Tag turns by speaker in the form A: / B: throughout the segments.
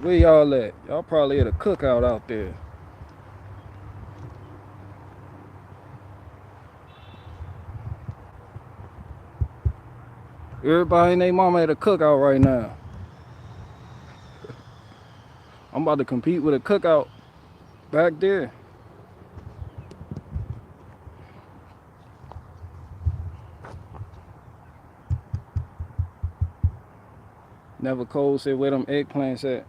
A: Where y'all at? Y'all probably at a cookout out there. Everybody and their mama at a cookout right now. I'm about to compete with a cookout back there. Never Cold said where them eggplants at.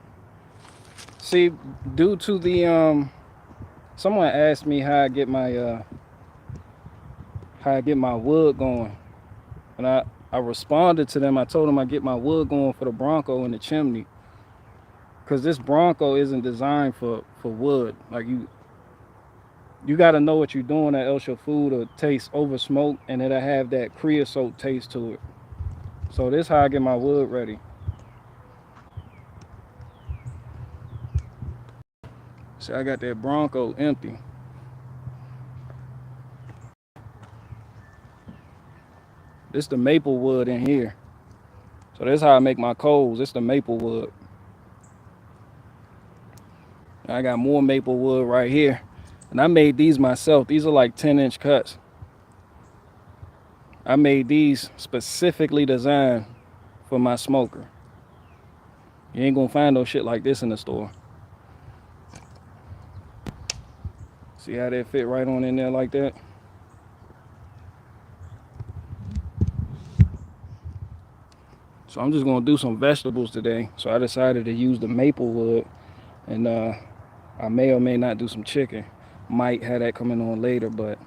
A: See, due to the someone asked me how I get my wood going. And I responded to them. I told them I get my wood going for the Bronco in the chimney. Cause this Bronco isn't designed for wood. Like you gotta know what you're doing, or else your food will taste over smoked and it'll have that creosote taste to it. So this how I get my wood ready. See, I got that Bronco empty. This the maple wood in here. So that's how I make my coals. It's the maple wood. I got more maple wood right here. And I made these myself. These are like 10-inch cuts. I made these specifically designed for my smoker. You ain't gonna find no shit like this in the store. See how that fit right on in there like that? So I'm just gonna do some vegetables today. So I decided to use the maple wood, and I may or may not do some chicken. Might have that coming on later, but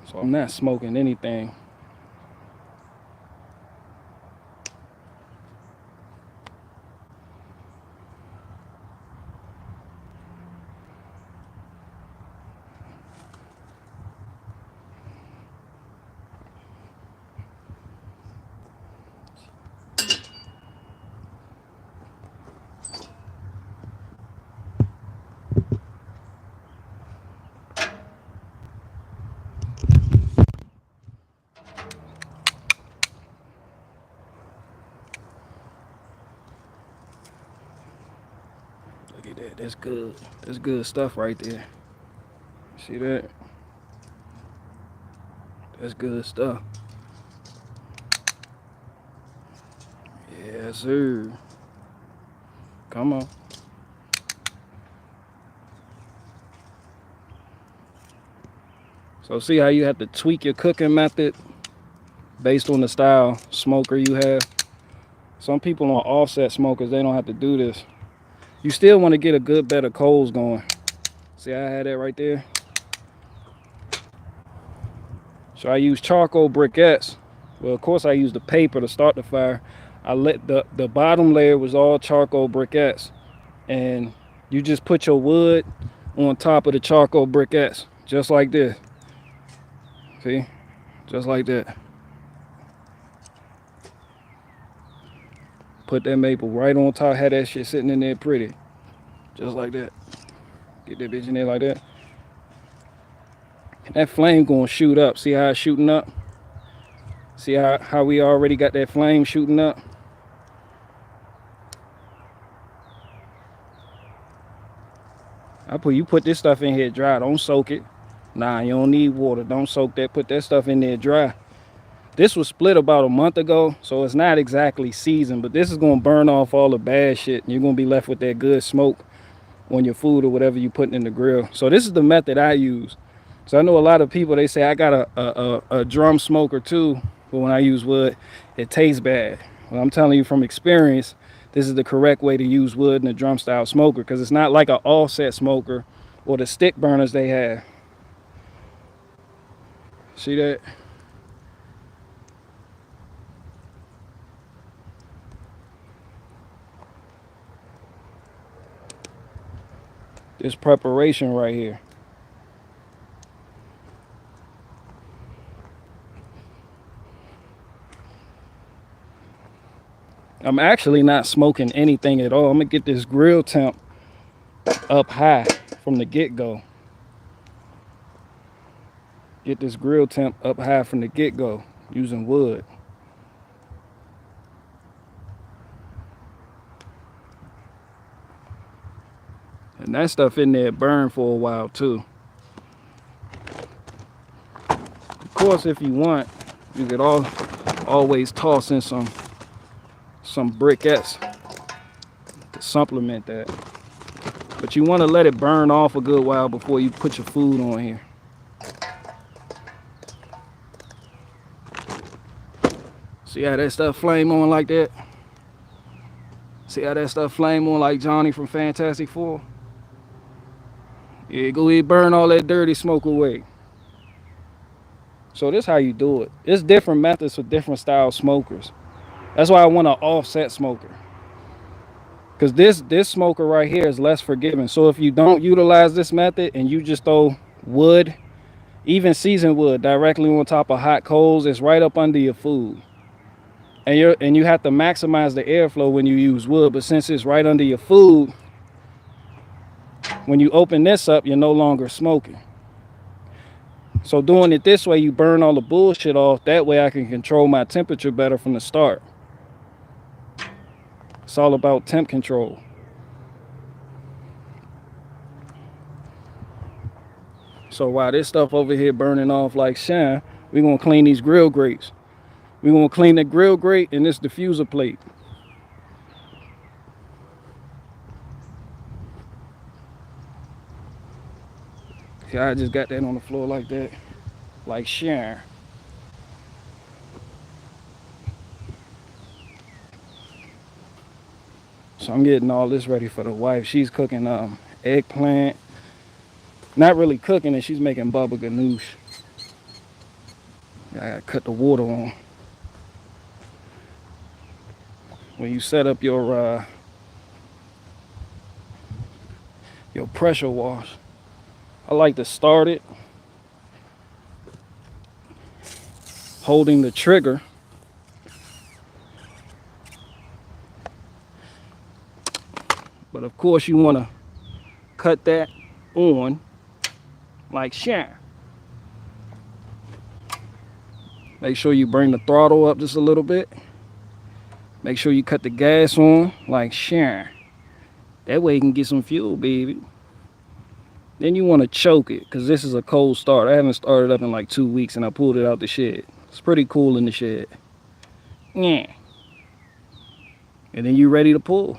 A: so I'm not smoking anything. Look at that. That's good. That's good stuff right there. See that? That's good stuff. Yes, sir. Come on. So see how you have to tweak your cooking method based on the style smoker you have. Some people on offset smokers, they don't have to do this. You still want to get a good bed of coals going. See how I had that right there? So I use charcoal briquettes. Well, of course I use the paper to start the fire. I let the bottom layer was all charcoal briquettes. And you just put your wood on top of the charcoal briquettes, just like this. See? Just like that. Put that maple right on top, had that shit sitting in there pretty. Just like that. Get that bitch in there like that. That flame gonna shoot up. See how it's shooting up? See how we already got that flame shooting up? You put this stuff in here dry. Don't soak it. Nah, you don't need water. Don't soak that. Put that stuff in there dry. This was split about a month ago, so it's not exactly seasoned, but this is gonna burn off all the bad shit. And you're gonna be left with that good smoke on your food or whatever you putting in the grill. So this is the method I use. So I know a lot of people, they say I got a drum smoker too, but when I use wood, it tastes bad. Well, I'm telling you from experience, this is the correct way to use wood in a drum style smoker, because it's not like an offset smoker or the stick burners they have. See that? This preparation right here. I'm actually not smoking anything at all. I'm gonna get this grill temp up high from the get-go. Get this grill temp up high from the get-go using wood. And that stuff in there burned for a while too. Of course, if you want, you could always toss in some briquettes to supplement that. But you want to let it burn off a good while before you put your food on here. See how that stuff flame on like that? See how that stuff flame on like Johnny from Fantastic Four? Yeah, go ahead, burn all that dirty smoke away. So this is how you do it. It's different methods for different style smokers. That's why I want an offset smoker. Because this smoker right here is less forgiving. So if you don't utilize this method and you just throw wood, even seasoned wood, directly on top of hot coals, it's right up under your food. And you have to maximize the airflow when you use wood. But since it's right under your food, when you open this up, you're no longer smoking. So doing it this way, you burn all the bullshit off. That way I can control my temperature better from the start. It's all about temp control. So while this stuff over here burning off like shine, we're gonna clean these grill grates. We're gonna clean the grill grate and this diffuser plate. See, I just got that on the floor like that, like shine. So I'm getting all this ready for the wife. She's cooking eggplant. Not really cooking it, she's making baba ganoush. I gotta cut the water on. When you set up your pressure wash, I like to start it holding the trigger. But of course you want to cut that on like shine. Make sure you bring the throttle up just a little bit. Make sure you cut the gas on like shine. That way you can get some fuel, baby. Then you want to choke it, because this is a cold start. I haven't started up in like 2 weeks and I pulled it out the shed. It's pretty cool in the shed. Yeah. And then you're ready to pull.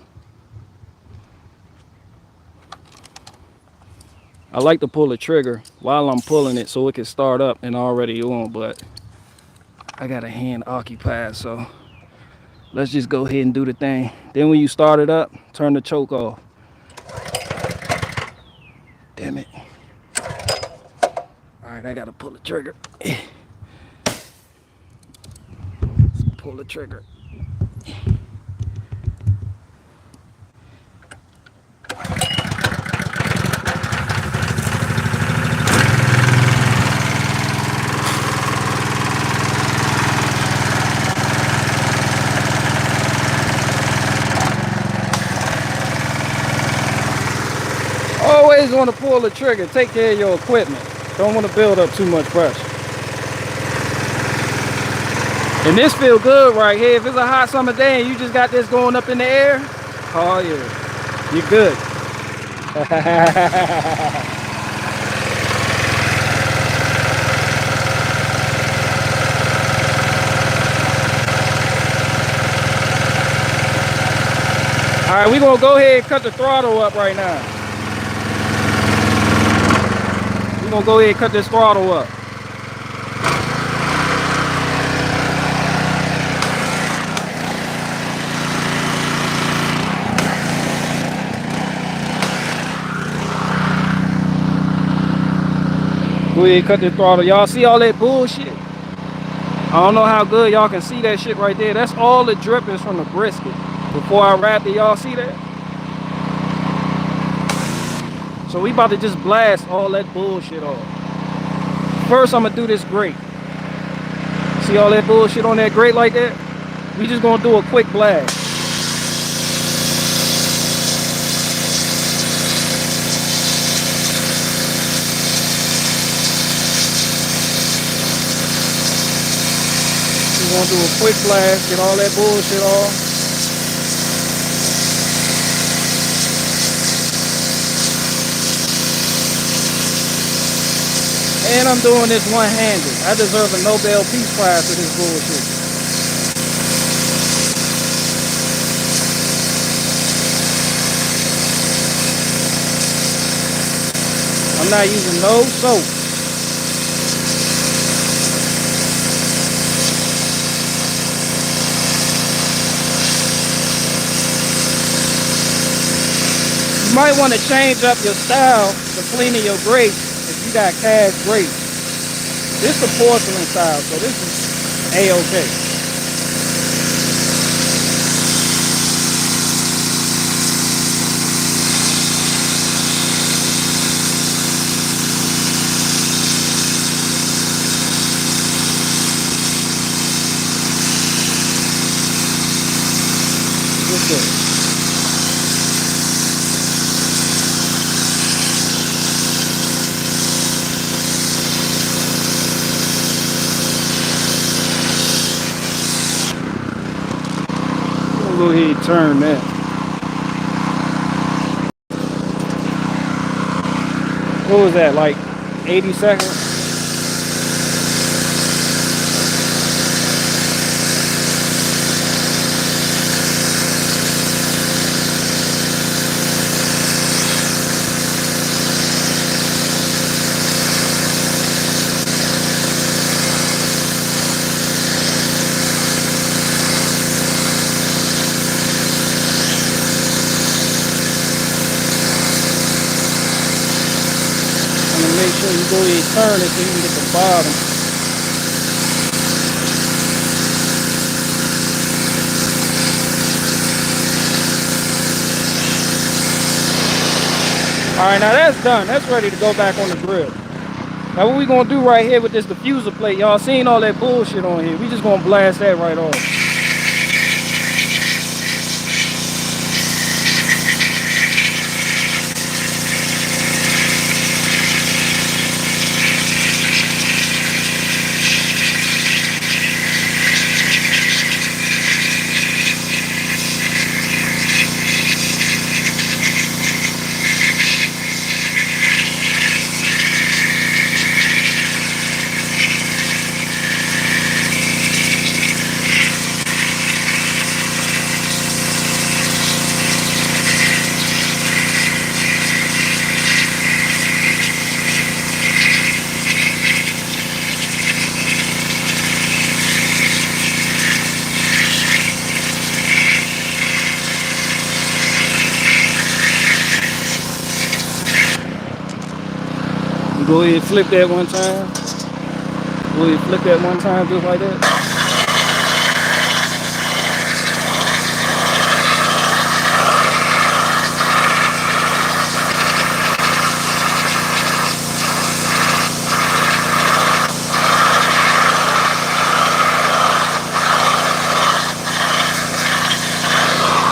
A: I like to pull the trigger while I'm pulling it so it can start up and already on, but I got a hand occupied, so let's just go ahead and do the thing. Then when you start it up, turn the choke off. Damn it. All right, I gotta pull the trigger. Pull the trigger. Always want to pull the trigger. Take care of your equipment. Don't want to build up too much pressure. And this feel good right here. If it's a hot summer day and you just got this going up in the air, oh yeah, you're good. All right, we're gonna go ahead and cut the throttle up right now. We're gonna go ahead and cut this throttle up. Go ahead and cut the throttle. Y'all see all that bullshit? I don't know how good y'all can see that shit right there. That's all the drippings from the brisket. Before I wrap it, y'all see that? So we about to just blast all that bullshit off. First, I'm gonna do this grate. See all that bullshit on that grate like that? We just gonna do a quick blast. We're gonna do a quick blast, get all that bullshit off. I'm doing this one-handed. I deserve a Nobel Peace Prize for this bullshit. I'm not using no soap. You might want to change up your style for cleaning your grapes if you got cast grapes. This is the porcelain style, so this is A-okay. What's good? Go ahead and turn that. What was that, like 80 seconds? Make sure you go ahead and turn it so you can get the bottom. Alright, now that's done. That's ready to go back on the grill. Now what we gonna do right here with this diffuser plate, y'all seen all that bullshit on here. We just gonna blast that right off. Go ahead and flip that one time. Go ahead and flip that one time just like that.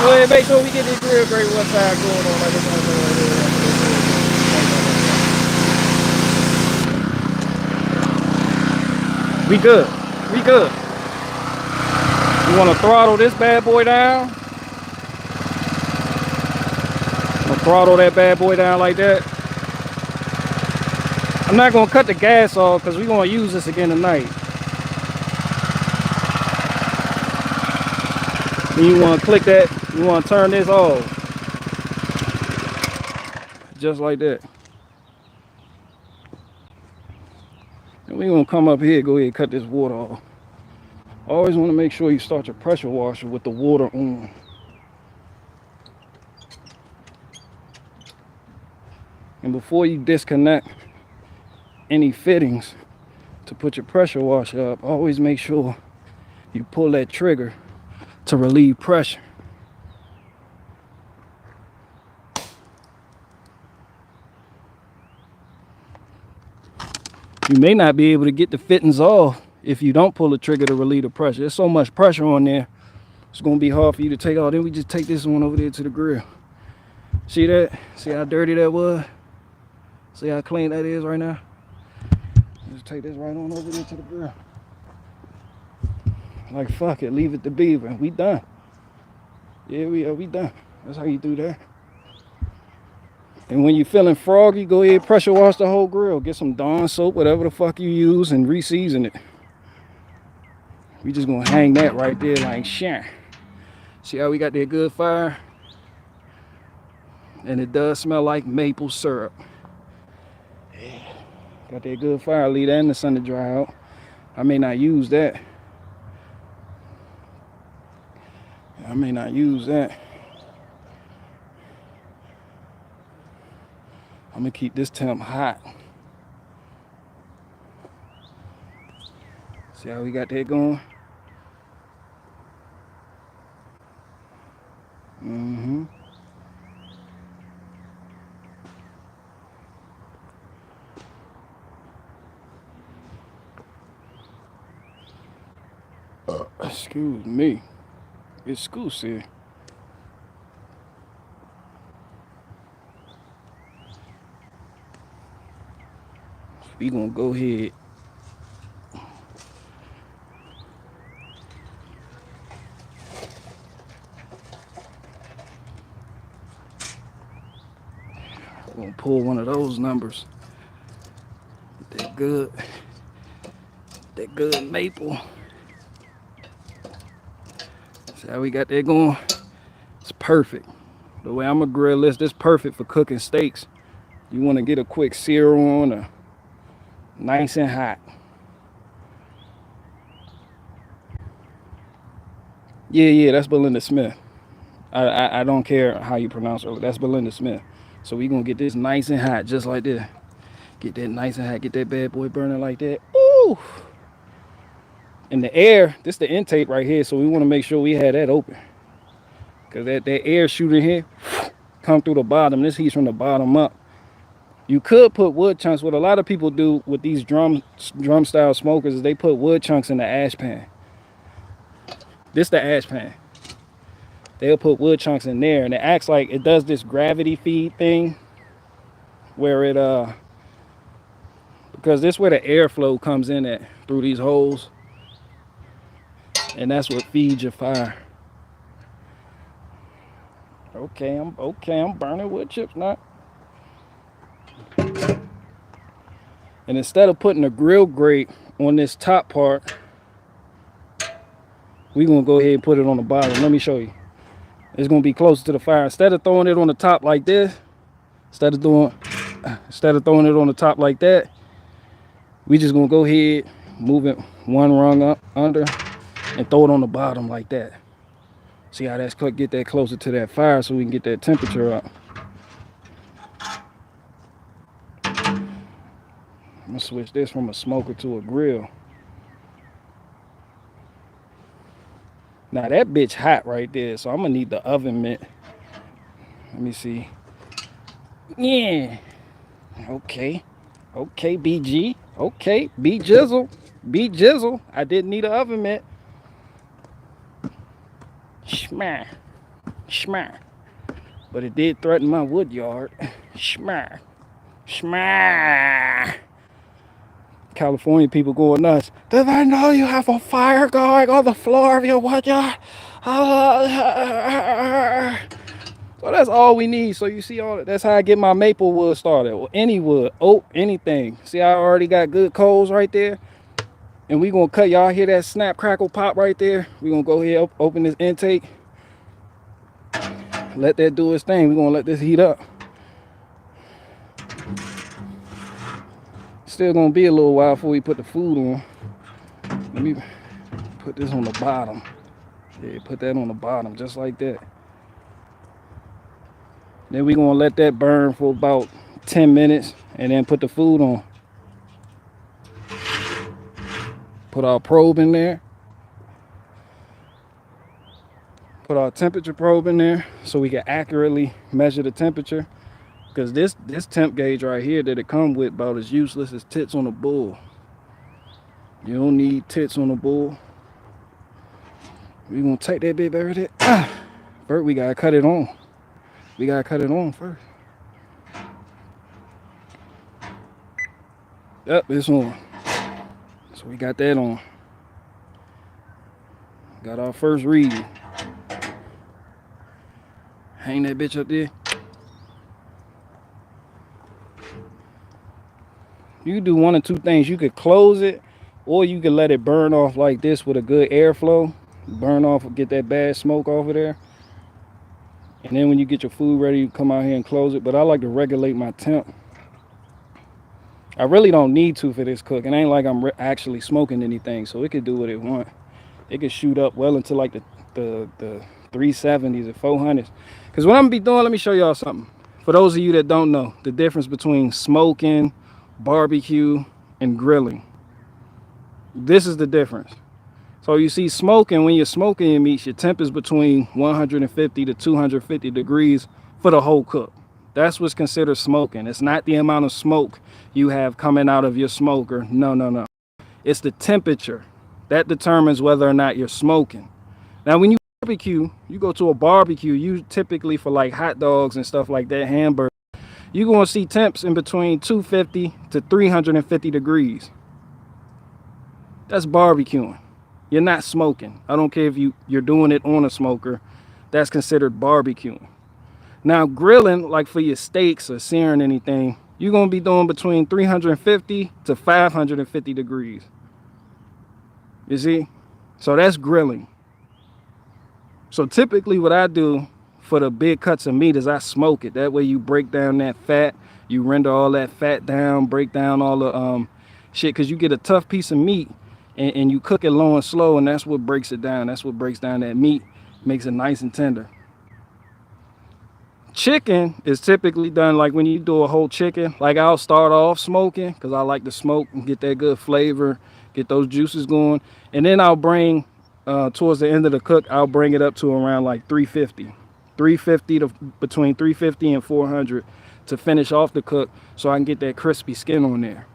A: Go ahead and make sure we get this grill grate one side going on like this one right here. We good. We good. You want to throttle this bad boy down? I'm gonna throttle that bad boy down like that. I'm not gonna cut the gas off because we're gonna use this again tonight. Then you want to click that. You want to turn this off. Just like that. And we're going to come up here, go ahead and cut this water off. Always want to make sure you start your pressure washer with the water on. And before you disconnect any fittings to put your pressure washer up, always make sure you pull that trigger to relieve pressure. You may not be able to get the fittings off if you don't pull the trigger to relieve the pressure. There's so much pressure on there, it's gonna be hard for you to take off. Then we just take this one over there to the grill. See that? See how dirty that was? See how clean that is right now? Just take this right on over there to the grill. Like fuck it, leave it to beaver. We done. Yeah, we done. That's how you do that. And when you're feeling froggy, go ahead, pressure wash the whole grill. Get some Dawn soap, whatever the fuck you use, and re-season it. We just gonna hang that right there like shit. See how we got that good fire? And it does smell like maple syrup. Yeah. Got that good fire. Leave that in the sun to dry out. I may not use that. I'm gonna keep this temp hot. See how we got that going? Mm-hmm. Excuse me. Excuse me. We gonna go ahead. We're gonna pull one of those numbers. That good maple. See how we got that going? It's perfect. The way I'm gonna grill this perfect for cooking steaks. You wanna get a quick sear on, or nice and hot. Yeah, that's Belinda Smith. I don't care how you pronounce her. That's Belinda Smith. So we gonna get this nice and hot, just like this. Get that nice and hot. Get that bad boy burning like that. Ooh! And the air, this is the intake right here, so we want to make sure we have that open. Because that air shooting here, come through the bottom. This heat's from the bottom up. You could put wood chunks. What a lot of people do with these drum style smokers is they put wood chunks in the ash pan. This the ash pan. They'll put wood chunks in there, and it acts like it does this gravity feed thing where it because this is where the airflow comes in at through these holes, and that's what feeds your fire. Okay, I'm burning wood chips now. And instead of putting a grill grate on this top part, we're gonna go ahead and put it on the bottom. Let me show you. It's gonna be closer to the fire. Instead of throwing it on the top like this, instead of throwing it on the top like that, we just gonna go ahead, move it one rung up under, and throw it on the bottom like that. See how that's get that closer to that fire so we can get that temperature up. I'm gonna switch this from a smoker to a grill. Now that bitch hot right there, so I'm gonna need the oven mitt. Let me see. Yeah. Okay, BG. Okay, B Jizzle. I didn't need an oven mitt. Schmack. But it did threaten my wood yard. Schmack. California people going nuts. Did I know you have a fire going on the floor of your wood yard? So that's all we need. So you see all that. That's how I get my maple wood started, or any wood, oak, anything. See, I already got good coals right there. And we gonna cut. Y'all hear that snap, crackle, pop right there? We gonna go ahead, open this intake. Let that do its thing. We gonna let this heat up. Still gonna be a little while before we put the food on. Let me put this on the bottom. Yeah, put that on the bottom, just like that. Then we gonna let that burn for about 10 minutes and then put the food on. Put our probe in there. Put our temperature probe in there so we can accurately measure the temperature. Because this temp gauge right here that it come with about as useless as tits on a bull. You don't need tits on a bull. We gonna take that bit right there. First we gotta cut it on. We gotta cut it on first. Yep, it's on. So we got that on. Got our first reading. Hang that bitch up there. You could do one or two things. You could close it, or you could let it burn off like this with a good airflow. Burn off, get that bad smoke off of there. And then when you get your food ready, you come out here and close it. But I like to regulate my temp. I really don't need to for this cook. It ain't like I'm actually smoking anything, so it could do what it want. It could shoot up well into like the 370s and 400s. Because what I'm gonna be doing, let me show y'all something. For those of you that don't know, the difference between smoking, barbecue, and grilling. This is the difference. So you see, smoking, when you're smoking your meats, your temp is between 150 to 250 degrees for the whole cook. That's what's considered smoking. It's not the amount of smoke you have coming out of your smoker. No, no, no. It's the temperature that determines whether or not you're smoking. Now, when you barbecue, you go to a barbecue, you typically for like hot dogs and stuff like that, hamburgers, you're going to see temps in between 250 to 350 degrees. That's barbecuing. You're not smoking. I don't care if you're doing it on a smoker. That's considered barbecuing. Now, grilling, like for your steaks or searing anything, you're going to be doing between 350 to 550 degrees. You see? So that's grilling. So typically what I do for the big cuts of meat is I smoke it. That way you break down that fat. You render all that fat down, break down all the shit, because you get a tough piece of meat and you cook it low and slow, and that's what breaks it down. That's what breaks down that meat, makes it nice and tender. Chicken is typically done like when you do a whole chicken. Like I'll start off smoking because I like to smoke and get that good flavor, get those juices going. And then I'll bring, towards the end of the cook, I'll bring it up to around like 350. 350 to between 350 and 400 to finish off the cook so I can get that crispy skin on there.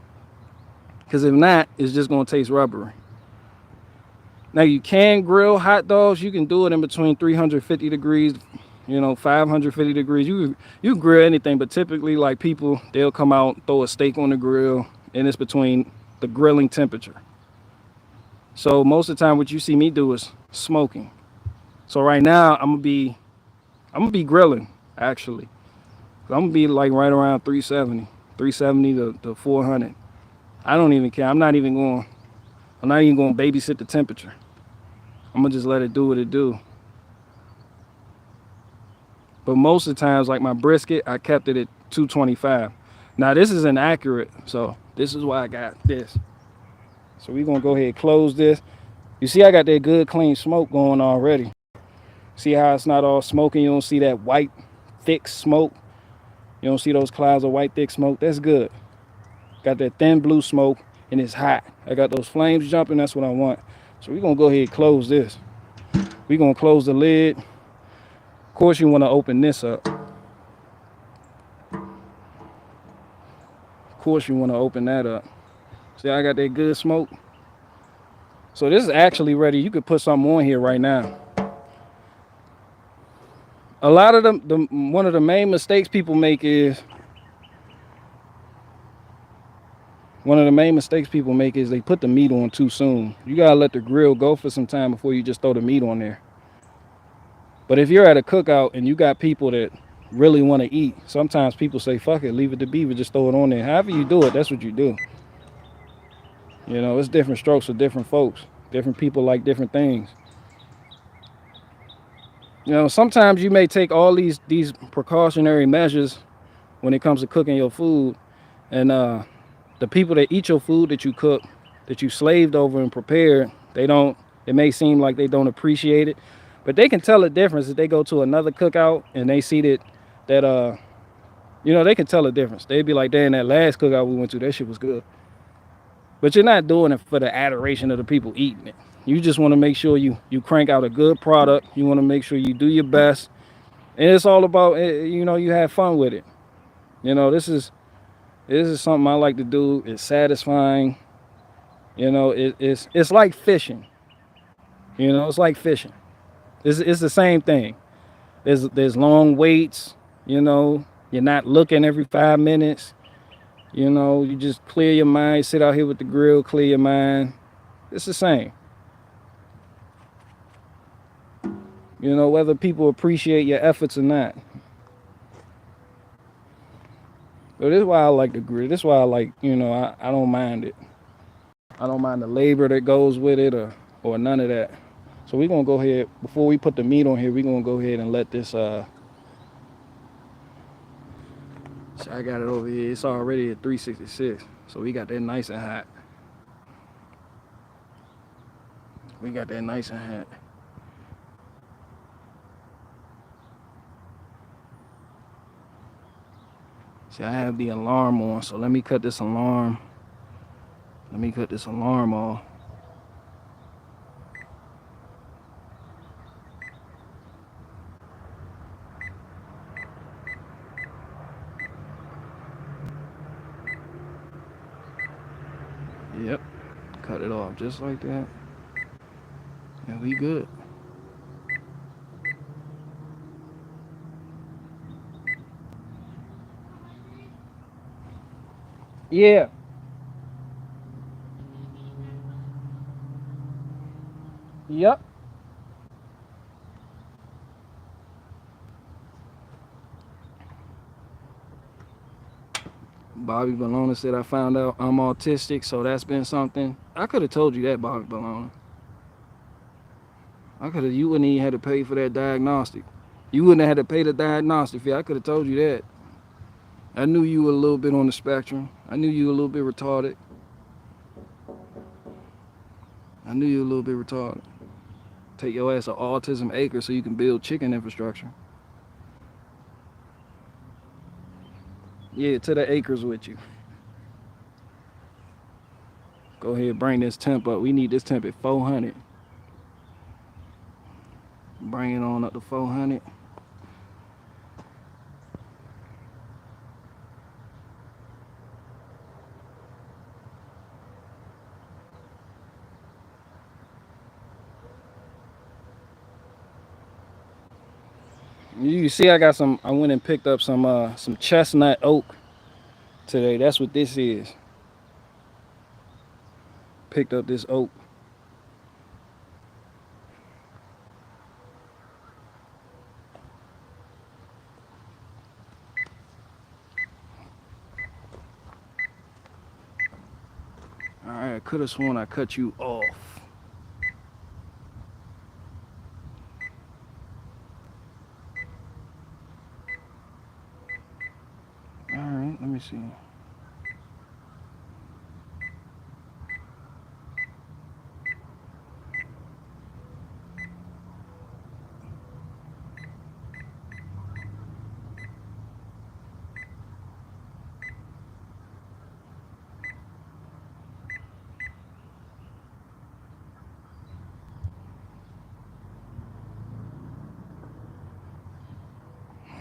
A: Because if not, it's just going to taste rubbery. Now you can grill hot dogs. You can do it in between 350 degrees, 550 degrees. You grill anything, but typically like people, they'll come out, throw a steak on the grill, and it's between the grilling temperature. So most of the time what you see me do is smoking. So right now I'm gonna be grilling actually. I'm gonna be like right around 370 to 400. I don't even care. I'm not even going to babysit the temperature. I'm gonna just let it do what it do. But most of the times, like my brisket, I kept it at 225. Now this is inaccurate, so this is why I got this. So we're gonna go ahead and close this. You see I got that good clean smoke going already. See how it's not all smoking? You don't see that white thick smoke. You don't see those clouds of white thick smoke. That's good. Got that thin blue smoke and it's hot. I got those flames jumping. That's what I want. So we're gonna go ahead and close this. We're gonna close the lid. Of course you want to open this up. Of course you want to open that up. See, I got that good smoke. So this is actually ready. You could put something on here right now. A lot of one of the main mistakes people make is they put the meat on too soon. You gotta let the grill go for some time before you just throw the meat on there. But if you're at a cookout and you got people that really want to eat, sometimes people say, fuck it, leave it to beaver, just throw it on there. However you do it, that's what you do. It's different strokes for different folks. Different people like different things. Sometimes you may take all these precautionary measures when it comes to cooking your food, and the people that eat your food that you cook, that you slaved over and prepared, it may seem like they don't appreciate it, but they can tell the difference if they go to another cookout and they see that they can tell the difference. They'd be like, damn, that last cookout we went to, that shit was good. But you're not doing it for the adoration of the people eating it. You just want to make sure you crank out a good product. You want to make sure you do your best. And it's all about, you have fun with it. This is something I like to do. It's satisfying. It's like fishing. It's like fishing. It's the same thing. There's long waits. You're not looking every 5 minutes. You just clear your mind, sit out here with the grill, clear your mind. It's the same. Whether people appreciate your efforts or not. So this is why I like the grill. This is why I like, I don't mind it. I don't mind the labor that goes with it or none of that. So we're gonna go ahead, before we put the meat on here, we're gonna go ahead and let this so I got it over here. It's already at 366. So we got that nice and hot. We got that nice and hot. See, I have the alarm on, so let me cut this alarm. Let me cut this alarm off. Yep, cut it off just like that. And we good. Yeah. Yep. Bobby Bologna said I found out I'm autistic, so that's been something. I could have told you that, Bobby Bologna. You wouldn't even have to pay for that diagnostic. You wouldn't have had to pay the diagnostic fee. I could have told you that. I knew you were a little bit on the spectrum. I knew you were a little bit retarded. I knew you were a little bit retarded. Take your ass to Autism Acre so you can build chicken infrastructure. Yeah, to the acres with you. Go ahead, bring this temp up. We need this temp at 400. Bring it on up to 400. You see, I went and picked up some chestnut oak today. That's what this is. Picked up this oak. Alright, I could have sworn I cut you off. Alright, let me see.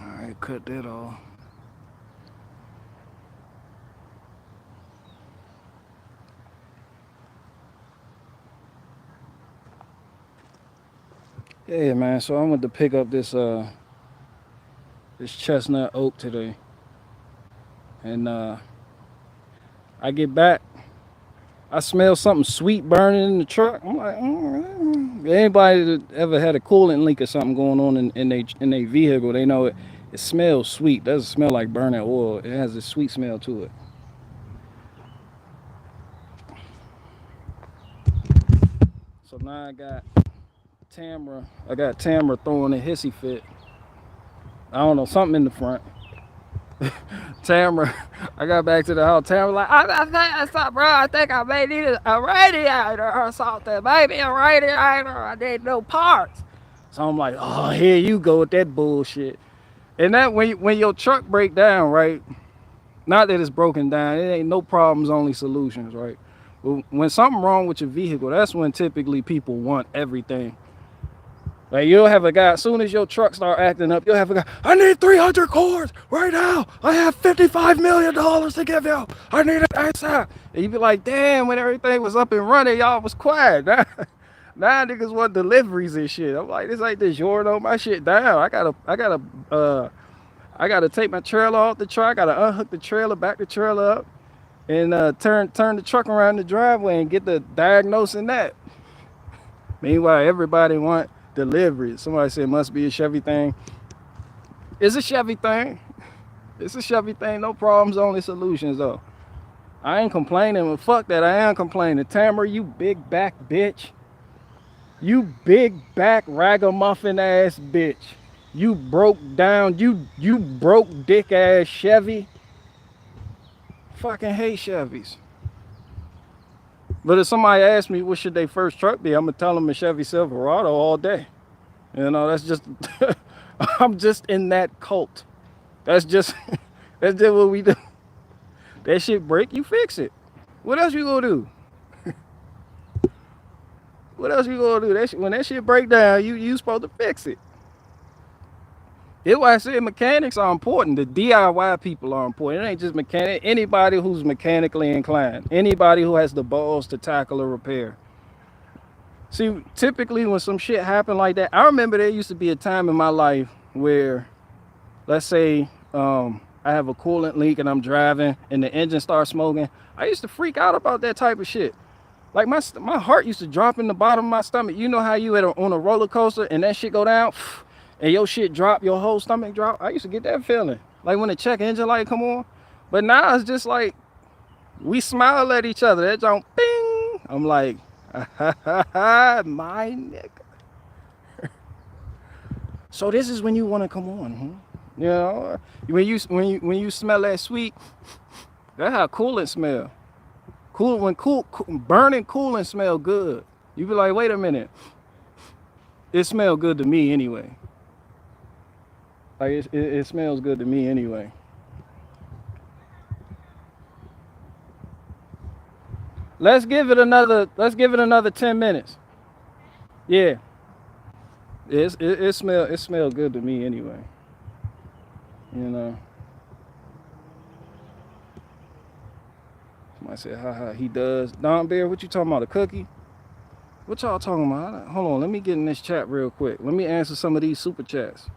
A: Alright, cut that off. Yeah, man. So I went to pick up this chestnut oak today, and I get back, I smell something sweet burning in the truck. I'm like, anybody that ever had a coolant leak or something going on in their vehicle, they know it smells sweet. It doesn't smell like burning oil. It has a sweet smell to it. So now I got Tamara throwing a hissy fit. I don't know, something in the front. Tamara, I got back to the house. Tamara like, I thought, bro, I think I may need a radiator or something. Maybe a radiator. I need no parts. So I'm like, oh, here you go with that bullshit. And that when your truck break down, right? Not that it's broken down. It ain't no problems, only solutions, right? But when something wrong with your vehicle, that's when typically people want everything. Like, you'll have a guy, as soon as your truck start acting up, you'll have a guy, I need 300 cords right now. I have $55 million to give you. I need it ASAP. And you be like, damn, when everything was up and running, y'all was quiet. Now niggas want deliveries and shit. I'm like, this ain't the Jordan, my shit down. I gotta take my trailer off the truck. I gotta unhook the trailer, back the trailer up, and turn the truck around the driveway and get the diagnosing that. Meanwhile, everybody want delivery. Somebody said it must be a Chevy thing. It's a Chevy thing. It's a Chevy thing. No problems, only solutions though. I ain't complaining, but fuck that. I am complaining. Tamara, you big back bitch. You big back ragamuffin ass bitch. You broke down. You broke dick ass Chevy. Fucking hate Chevys. But if somebody asks me what should their first truck be, I'm gonna tell them a Chevy Silverado all day. You know, that's just I'm just in that cult. That's just that's just what we do. That shit break, you fix it. What else you gonna do? What else you gonna do? That shit, when that shit break down, you supposed to fix it. That's why I said mechanics are important. The DIY people are important. It ain't just mechanic. Anybody who's mechanically inclined. Anybody who has the balls to tackle a repair. See, typically when some shit happen like that, I remember there used to be a time in my life where, let's say, I have a coolant leak and I'm driving and the engine starts smoking. I used to freak out about that type of shit. Like my heart used to drop in the bottom of my stomach. You know how you on a roller coaster and that shit go down and your shit drop, your whole stomach drop? I used to get that feeling. Like when the check engine light come on. But now it's just like, we smile at each other. That jump, bing. I'm like, my nigga. So this is when you want to come on, huh? You know, when you smell that sweet, that's how coolant smell. When burning coolant smell good. You be like, wait a minute, it smell good to me anyway. Like it smells good to me anyway. Let's give it another 10 minutes. Yeah. It smell good to me anyway. You know. Somebody said, haha, he does. Don Bear, what you talking about? A cookie? What y'all talking about? Hold on, let me get in this chat real quick. Let me answer some of these super chats.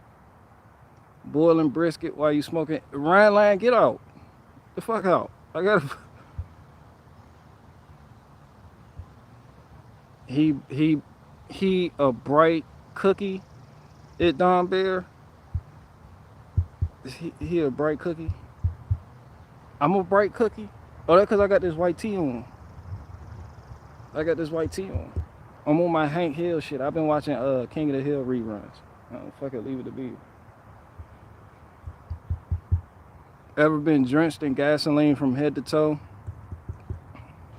A: Boiling brisket while you smoking. Ryan Land, get out. The fuck out. I gotta. He a bright cookie. It Don Bear. He a bright cookie. I'm a bright cookie. Oh, that's because I got this white tee on. I'm on my Hank Hill shit. I've been watching King of the Hill reruns. Fuck it, leave it to be. Ever been drenched in gasoline from head to toe?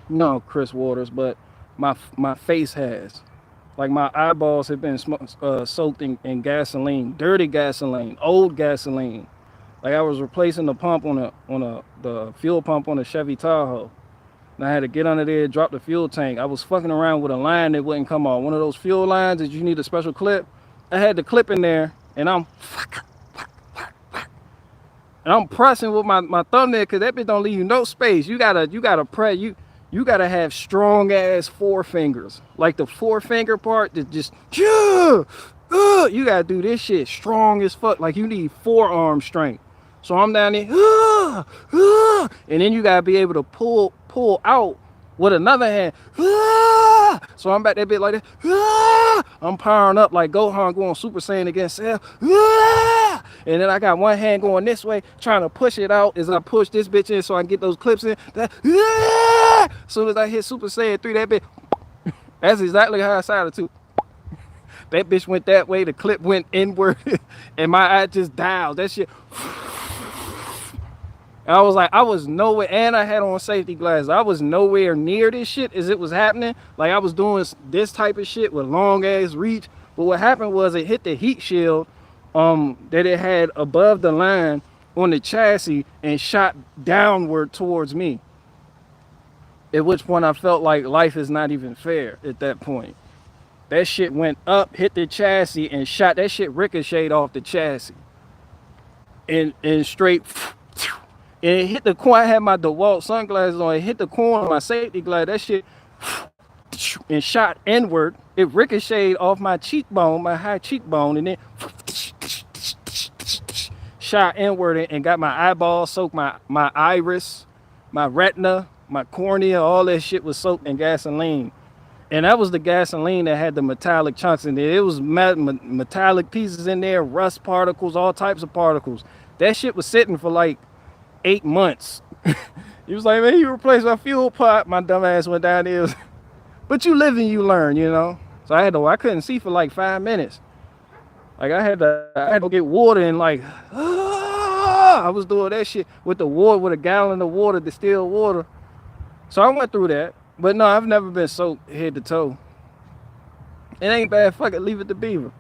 A: No, Chris Waters, but my face has. Like my eyeballs have been soaked in gasoline, dirty gasoline, old gasoline. Like I was replacing the pump on the fuel pump on a Chevy Tahoe. And I had to get under there, drop the fuel tank. I was fucking around with a line that wouldn't come off. One of those fuel lines that you need a special clip. I had the clip in there, and I'm pressing with my thumbnail because that bitch don't leave you no space. You gotta press. You gotta have strong ass forefingers. Like the forefinger part that just you gotta do this shit strong as fuck. Like you need forearm strength. So I'm down there, and then you gotta be able to pull out with another hand. So I'm back that bit like that. I'm powering up like Gohan going Super Saiyan against Cell. And then I got one hand going this way, trying to push it out as I push this bitch in so I can get those clips in. As soon as I hit Super Saiyan 3, that bitch, that's exactly how I sounded too. That bitch went that way, the clip went inward, and my eye just dialed. That shit. I was like, I was nowhere, and I had on safety glasses. I was nowhere near this shit as it was happening. Like I was doing this type of shit with long ass reach. But what happened was it hit the heat shield that it had above the line on the chassis and shot downward towards me. At which point I felt like life is not even fair at that point. That shit went up, hit the chassis, and shot. That shit ricocheted off the chassis. And straight. And it hit the corner. I had my DeWalt sunglasses on. It hit the corner of my safety glass. That shit and shot inward. It ricocheted off my cheekbone, my high cheekbone, and then shot inward and got my eyeball soaked, my iris, my retina, my cornea. All that shit was soaked in gasoline. And that was the gasoline that had the metallic chunks in there. It was metallic pieces in there, rust particles, all types of particles. That shit was sitting for like 8 months. He was like, man, you replaced my fuel pot. My dumb ass went down there. But you live and you learn, you know. So I couldn't see for like 5 minutes. Like I had to get water and like, I was doing that shit with the water, with a gallon of water, distilled water. So I went through that. But no, I've never been soaked head to toe. It ain't bad. Fuck it, leave it to Beaver.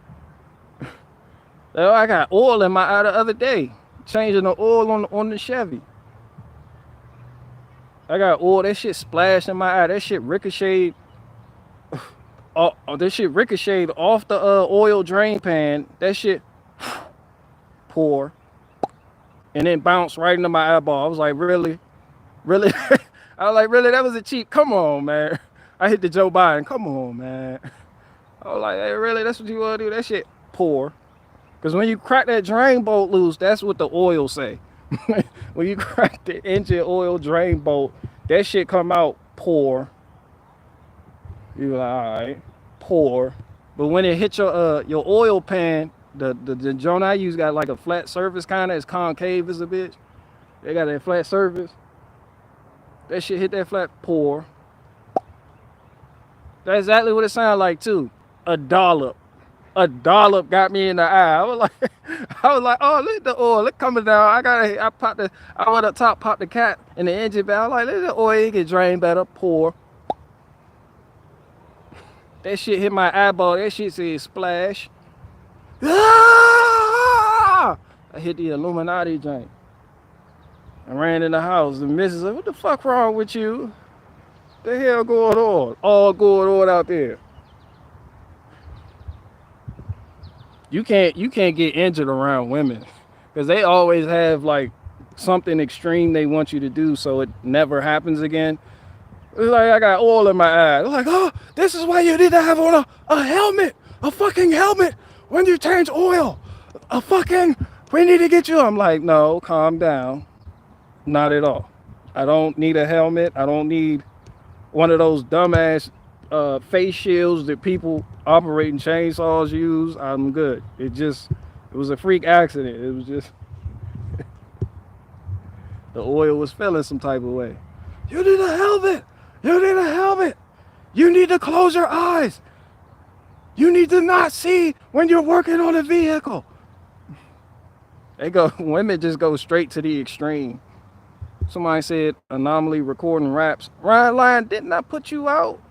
A: I got oil in my eye the other day, changing the oil on the Chevy. I got oil. That shit splashed in my eye. That shit ricocheted. This shit ricocheted off the oil drain pan. That shit pour and then bounced right into my eyeball. I was like, really, really? I was like, really? That was a cheap. Come on, man. I hit the Joe Biden. Come on, man. I was like, hey, really? That's what you want to do? That shit pour. Because when you crack that drain bolt loose, that's what the oil say. When you crack the engine oil drain bolt, that shit come out pour. You like, all right, pour. But when it hit your oil pan, the joint I use got like a flat surface kind of. It's concave as a bitch. They got that flat surface. That shit hit that flat pour. That's exactly what it sounded like too. A dollop. A dollop got me in the eye. I was like, oh, look at the oil. Look coming down. I went up top, popped the cap in the engine valve. I was like, look at the oil. It can drain better. Pour. That shit hit my eyeball. That shit said splash. Ah! I hit the Illuminati joint. I ran in the house. The missus said, what the fuck wrong with you? The hell going on? All going on out there. You can't get injured around women because they always have like something extreme they want you to do so it never happens again. It's like I got oil in my eye. It's like, oh, this is why you need to have on a helmet, a fucking helmet when you change oil. We need to get you. I'm like, no, calm down. Not at all. I don't need a helmet. I don't need one of those dumbass face shields that people operating chainsaws use. I'm good. It was a freak accident. It was just the oil was feeling some type of way. You need a helmet. You need a helmet. You need to close your eyes. You need to not see when you're working on a vehicle. Women just go straight to the extreme. Somebody said anomaly recording raps. Ryan Lyon, didn't I put you out?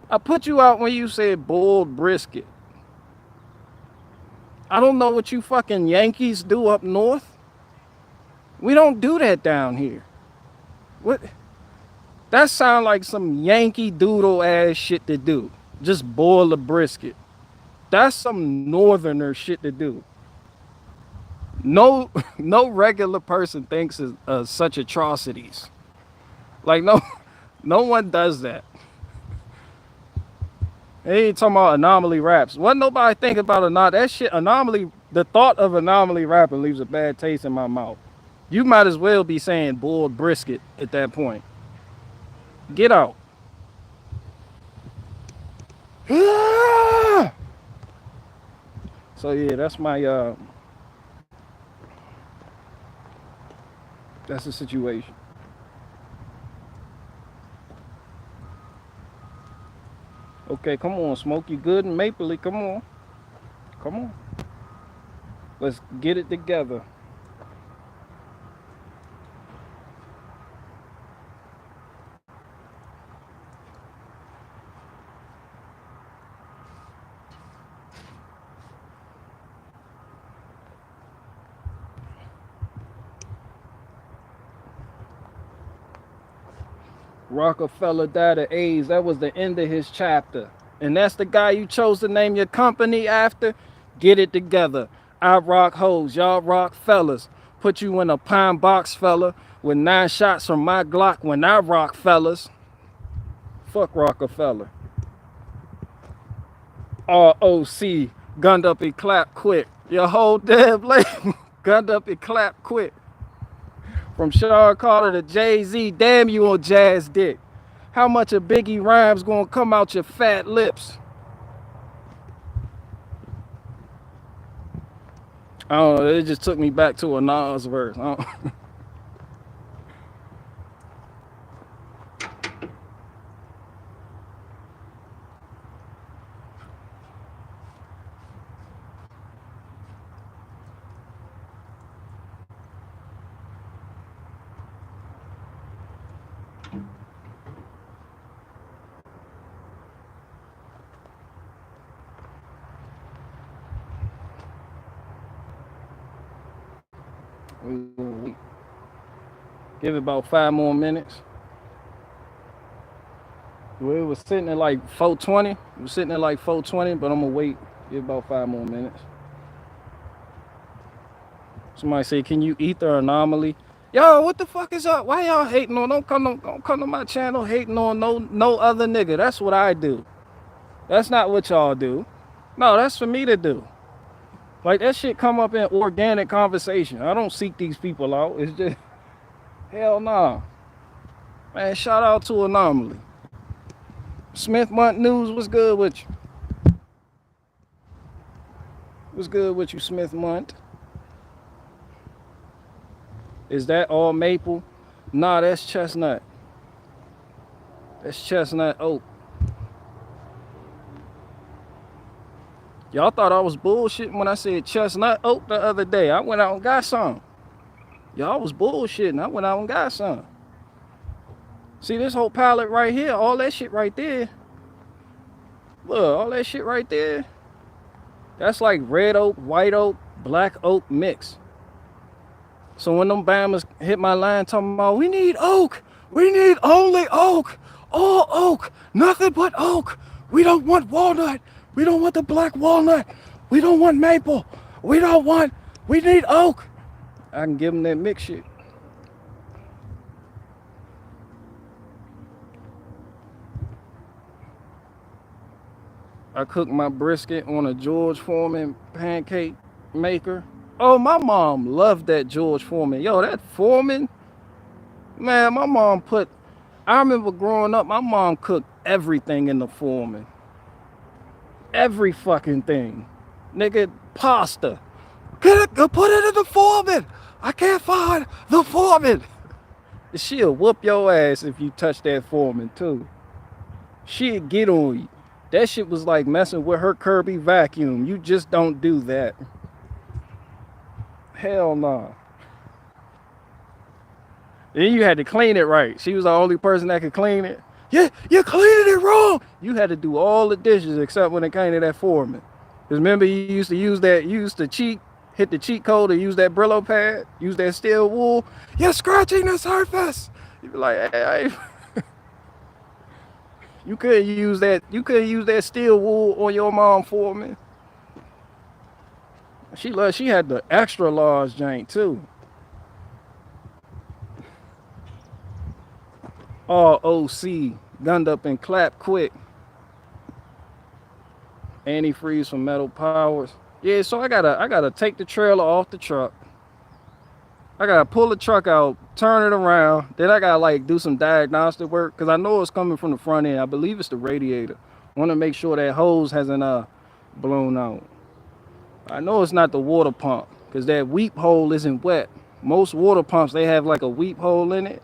A: I put you out when you said boiled brisket. I don't know what you fucking Yankees do up north. We don't do that down here. What? That sound like some Yankee Doodle ass shit to do. Just boil a brisket. That's some northerner shit to do. No regular person thinks of such atrocities. Like no one does that. They ain't talking about anomaly raps. Wasn't nobody thinking about that shit. Anomaly. The thought of anomaly rapping leaves a bad taste in my mouth. You might as well be saying boiled brisket at that point. Get out. So yeah, that's my that's the situation. Okay, come on, Smokey Good and Mapley, come on. Come on. Let's get it together. Rockefeller died of AIDS. That was the end of his chapter. And that's the guy you chose to name your company after? Get it together. I rock hoes, y'all rock fellas. Put you in a pine box, fella, with 9 shots from my Glock when I rock fellas. Fuck Rockefeller. ROC, gunned up and clap quick. Your whole damn label, gunned up and clap quick. From Sean Carter to Jay-Z, damn you on Jazz Dick. How much of Biggie rhymes gonna come out your fat lips? I don't know. It just took me back to a Nas verse. Give it about 5 more minutes. Well, it was sitting at like 420. It was sitting at like 420, but I'm gonna wait. Give about 5 more minutes. Somebody say, "Can you eat the anomaly?" Yo, what the fuck is up? Why y'all hating on? Don't come to my channel hating on no other nigga. That's what I do. That's not what y'all do. No, that's for me to do. Like that shit come up in organic conversation. I don't seek these people out. It's just hell nah. Man, shout out to Anomaly. Smith Munt News, what's good with you? What's good with you, Smith Munt? Is that all maple? Nah, that's chestnut. That's chestnut oak. Y'all thought I was bullshitting when I said chestnut oak the other day. I went out and got some. Y'all was bullshitting. I went out and got some. See this whole palette right here, all that shit right there. Look, all that shit right there. That's like red oak, white oak, black oak mix. So when them Bammers hit my line talking about, we need oak. We need only oak. All oak. Nothing but oak. We don't want walnut. We don't want the black walnut. We don't want maple. We need oak. I can give them that mix shit. I cooked my brisket on a George Foreman pancake maker. Oh, my mom loved that George Foreman. Yo, that Foreman, man, my mom I remember growing up, my mom cooked everything in the Foreman. Every fucking thing. Nigga, pasta. Put it in the Foreman. I can't find the Foreman. She'll whoop your ass if you touch that Foreman too. She'll get on you. That shit was like messing with her Kirby vacuum. You just don't do that. Hell no. Then you had to clean it right. She was the only person that could clean it. Yeah, you're cleaning it wrong. You had to do all the dishes except when it came to that Foreman. Because remember you used to use that, you used to hit the cheat code and use that Brillo pad, use that steel wool. You're scratching the surface. You'd be like, hey, you couldn't use that steel wool on your mom Foreman. She had the extra large jank too. All OC, gunned up and clap quick. Antifreeze from Metal Powers. Yeah, so I gotta take the trailer off the truck. I gotta pull the truck out, turn it around. Then I gotta like do some diagnostic work because I know it's coming from the front end. I believe it's the radiator. I want to make sure that hose hasn't blown out. I know it's not the water pump because that weep hole isn't wet. Most water pumps, they have like a weep hole in it.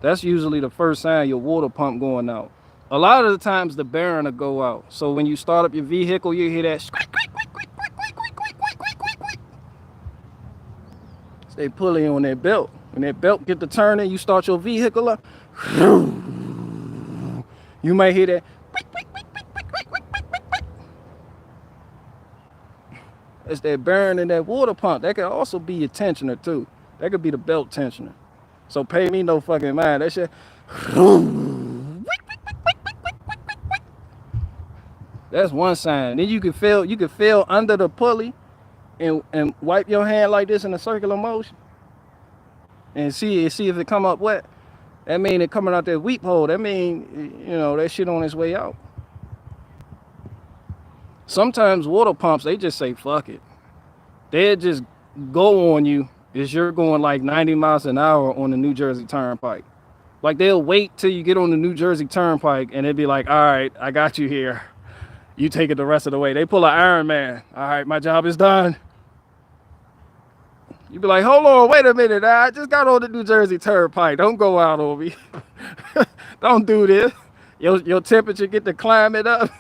A: That's usually the first sign your water pump going out. A lot of the times the bearing will go out. So when you start up your vehicle, you hear that squeak, squeak, squeak, squeak, squeak, squeak. They pulling on that belt. When that belt get to turning, you start your vehicle up. You might hear that. It's that bearing in that water pump. That could also be your tensioner too. That could be the belt tensioner. So pay me no fucking mind. That shit. That's one sign. Then you can feel under the pulley and wipe your hand like this in a circular motion. And see if it come up wet. That mean it coming out that weep hole. That mean, you know, that shit on its way out. Sometimes water pumps, they just say fuck it. They'll just go on you as you're going like 90 miles an hour on the New Jersey Turnpike. Like they'll wait till you get on the New Jersey Turnpike and they'll be like, all right, I got you here. You take it the rest of the way. They pull an Iron Man. All right, my job is done. You be like, hold on, wait a minute. I just got on the New Jersey Turnpike. Don't go out on me. Don't do this. Your temperature get to climbing up.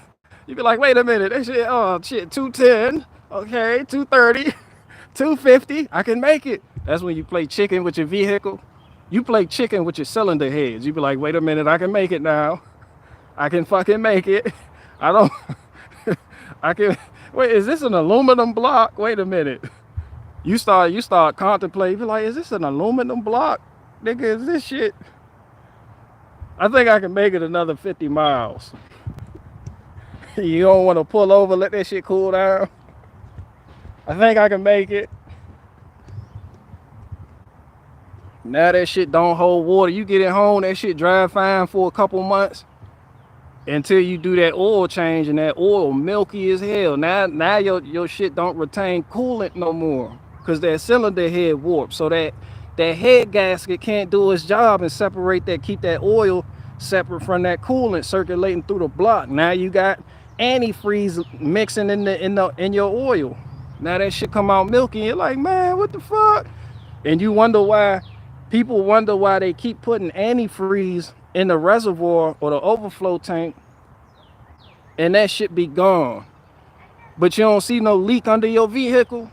A: You be like, wait a minute. That shit, oh shit, 210. Okay, 230, 250. I can make it. That's when you play chicken with your vehicle. You play chicken with your cylinder heads. You be like, wait a minute, I can make it now. I can fucking make it. I don't. I can. Wait, is this an aluminum block? Wait a minute. You start contemplating. Be like, is this an aluminum block? Nigga, is this shit? I think I can make it another 50 miles. You don't want to pull over, let that shit cool down. I think I can make it. Now that shit don't hold water. You get it home, that shit dry fine for a couple months until you do that oil change, and that oil milky as hell. Now your shit don't retain coolant no more because that cylinder head warped. So that head gasket can't do its job and separate that, keep that oil separate from that coolant circulating through the block. Now you got antifreeze mixing in your oil. Now that shit come out milky. And you're like, man, what the fuck? And you wonder why people wonder why they keep putting antifreeze in the reservoir or the overflow tank, and that shit be gone. But you don't see no leak under your vehicle.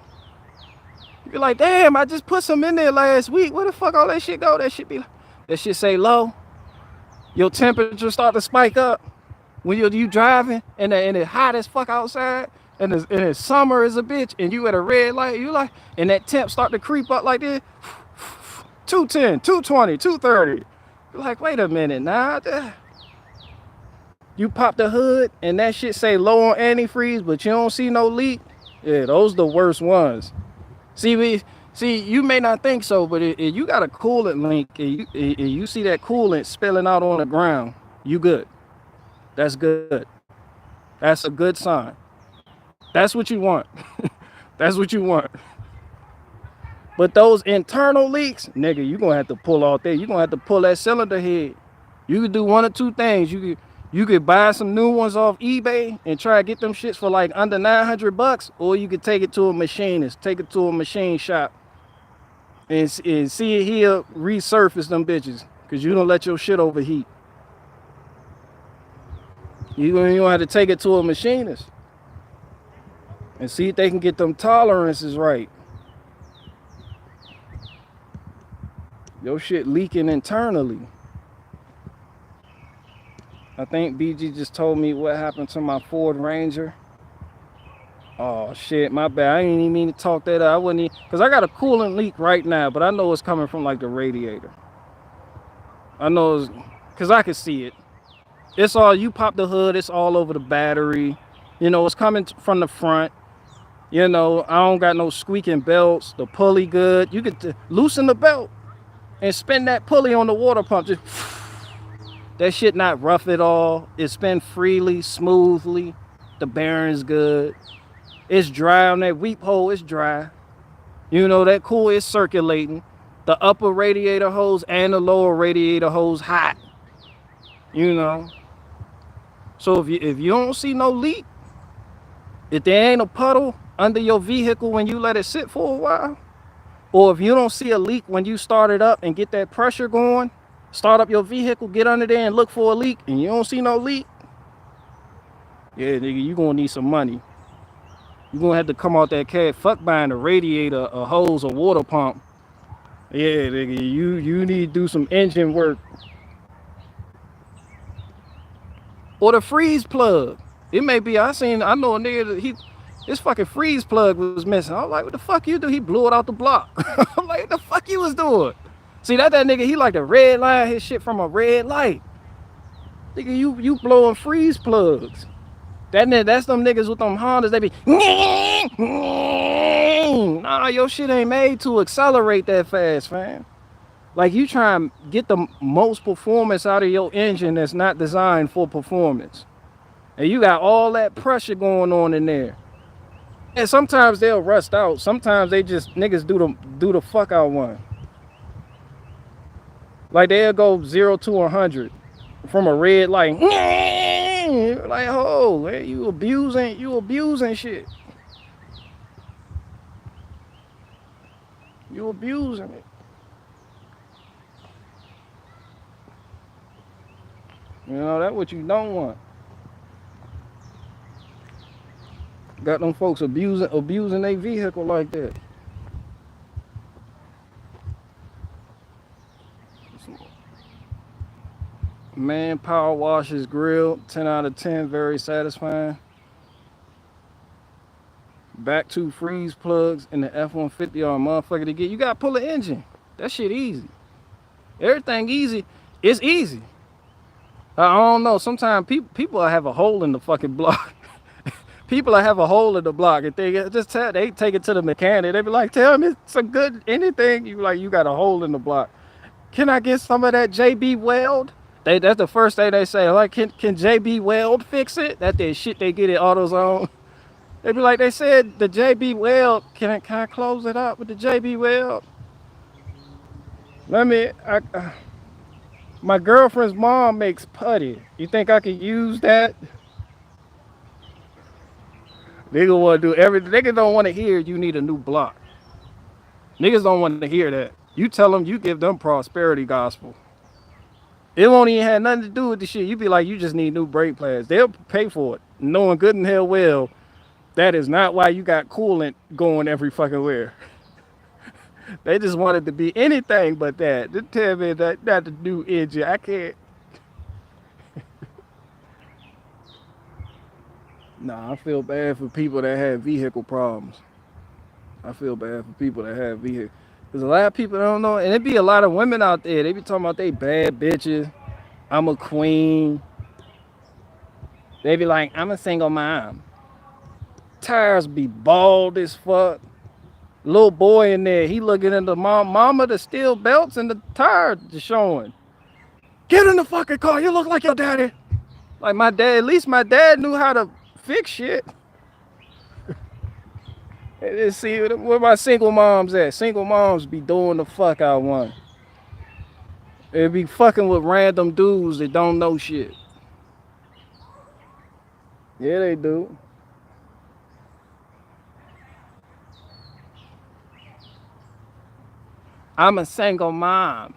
A: You're like, damn, I just put some in there last week. Where the fuck all that shit go? That shit say low. Your temperature start to spike up when you driving and it's hot as fuck outside, and it's summer as a bitch, and you at a red light, you like, and that temp start to creep up like this, 210, 220, 230. You're like, wait a minute, nah. You pop the hood and that shit say low on antifreeze, but you don't see no leak. Yeah, those the worst ones. See, you may not think so, but if you got a coolant leak and you see that coolant spilling out on the ground, you good. That's good. That's a good sign. That's what you want. That's what you want. But those internal leaks, nigga, you gonna have to pull out there. You gonna have to pull that cylinder head. You could do one or two things. You could buy some new ones off eBay and try to get them shits for like under $900, or you could take it to a machinist, take it to a machine shop, and see it here resurface them bitches, because you don't let your shit overheat. You don't have to take it to a machinist and see if they can get them tolerances right. Your shit leaking internally. I think BG just told me what happened to my Ford Ranger. Oh shit, my bad. I didn't even mean to talk that up. I wouldn't even, because I got a coolant leak right now, but I know it's coming from like the radiator. I know it's, because I can see it. It's all, you pop the hood, it's all over the battery. You know, it's coming from the front. You know, I don't got no squeaking belts. The pulley good. You could loosen the belt and spin that pulley on the water pump. Just that shit not rough at all. It spin freely, smoothly. The bearing's good. It's dry on that weep hole. It's dry. You know, that cool is circulating. The upper radiator hose and the lower radiator hose hot. You know. So if you don't see no leak, if there ain't a puddle under your vehicle when you let it sit for a while, or if you don't see a leak when you start it up and get that pressure going, start up your vehicle, get under there and look for a leak, and you don't see no leak, yeah, nigga, you gonna need some money. You gonna have to come out that cash. Fuck buying a radiator, a hose, a water pump. Yeah, nigga, you need to do some engine work. Or the freeze plug. It may be, I know a nigga that his fucking freeze plug was missing. I was like, what the fuck you do? He blew it out the block. I'm like, what the fuck you was doing? See, that nigga, he like to red line his shit from a red light. Nigga, you blowing freeze plugs. That's them niggas with them Hondas. They be, nah, your shit ain't made to accelerate that fast, fam. Like, you try and get the most performance out of your engine that's not designed for performance. And you got all that pressure going on in there. And sometimes they'll rust out. Sometimes they just, niggas do the fuck out one. Like, they'll go 0 to 100 from a red light. Like, oh, man, you abusing shit. You abusing it. You know, that's what you don't want. Got them folks abusing their vehicle like that. Man, power washes grill, 10 out of 10, very satisfying. Back two freeze plugs in the F-150 are a motherfucker to get. You gotta pull the engine. That shit easy. Everything easy. It's easy. I don't know. Sometimes people have a hole in the fucking block. People have a hole in the block and they take it to the mechanic. They be like, tell me it's a good anything. You like you got a hole in the block. Can I get some of that JB Weld? That's the first thing they say. Like, can JB Weld fix it? That's that shit they get at AutoZone. They be like, they said the JB Weld. Can I close it up with the JB Weld? My girlfriend's mom makes putty. You think I could use that? Nigga want to do everything. Niggas don't want to hear you need a new block. Niggas don't want to hear that. You tell them, you give them prosperity gospel. It won't even have nothing to do with the shit. You be like, you just need new brake pads. They'll pay for it, knowing good and hell well that is not why you got coolant going every fucking where. They just wanted to be anything but that. Just tell me that not the new engine. I can't. Nah, I feel bad for people that have vehicle problems. I feel bad for people that have vehicles. Because a lot of people don't know. And it be a lot of women out there. They be talking about they bad bitches. I'm a queen. They be like, I'm a single mom. Tires be bald as fuck. Little boy in there, he looking at the mama, the steel belts and the tires just showing. Get in the fucking car. You look like your daddy. Like my dad, at least my dad knew how to fix shit. And see where my single moms at. Single moms be doing the fuck out one. They be fucking with random dudes that don't know shit. Yeah, they do. I'm a single mom.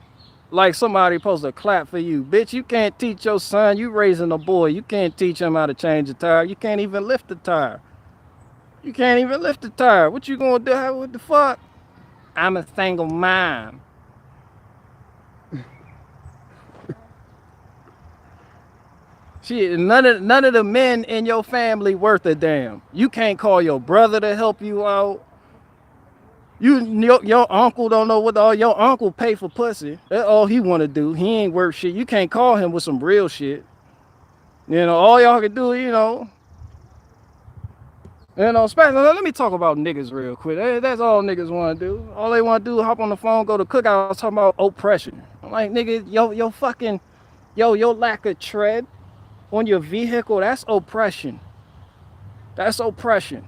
A: Like somebody supposed to clap for you. Bitch, you can't teach your son. You raising a boy. You can't teach him how to change a tire. You can't even lift the tire. You can't even lift the tire. What you gonna do? What the fuck? I'm a single mom. Shit, none of the men in your family worth a damn. You can't call your brother to help you out. Your uncle don't know what all your uncle pay for pussy. That's all he want to do. He ain't worth shit. You can't call him with some real shit. You know, all y'all can do, let me talk about niggas real quick. That's all niggas want to do. All they want to do is hop on the phone, go to cookouts, talking about oppression. I'm like, nigga, your lack of tread on your vehicle, that's oppression. That's oppression.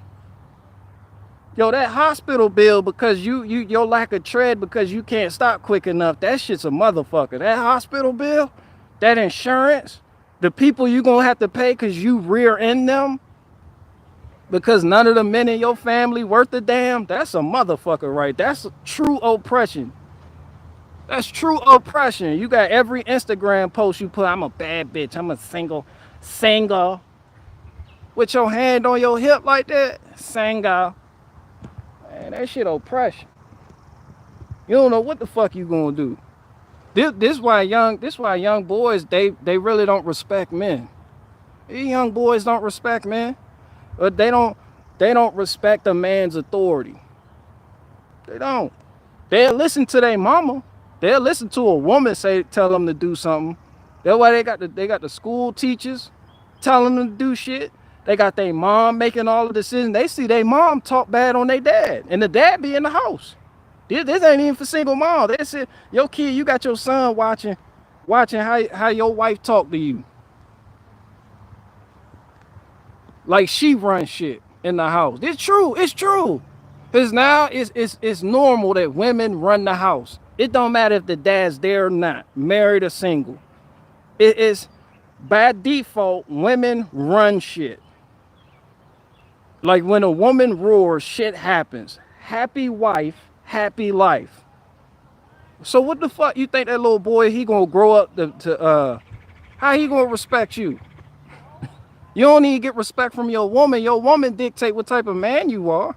A: Yo, that hospital bill because your lack of tread because you can't stop quick enough, that shit's a motherfucker. That hospital bill, that insurance, the people you gonna have to pay because you rear end them, because none of the men in your family worth a damn, that's a motherfucker, right? That's true oppression. That's true oppression. You got every Instagram post you put, I'm a bad bitch, I'm a single, with your hand on your hip like that, single. Man, that shit oppression. You don't know what the fuck you gonna do. This why young boys they really don't respect men. These young boys don't respect men, but they don't respect a man's authority. They don't. They'll listen to their mama. They'll listen to a woman tell them to do something. That's why they got the school teachers telling them to do shit. They got their mom making all the decisions. They see their mom talk bad on their dad, and the dad be in the house. This ain't even for single mom. They said, your kid, you got your son watching how your wife talk to you. Like she runs shit in the house. It's true. It's true. Because now it's normal that women run the house. It don't matter if the dad's there or not, married or single. It is by default, women run shit. Like when a woman roars, shit happens. Happy wife, happy life. So what the fuck you think that little boy, he gonna grow up how he gonna respect you? You don't even get respect from your woman. Your woman dictate what type of man you are.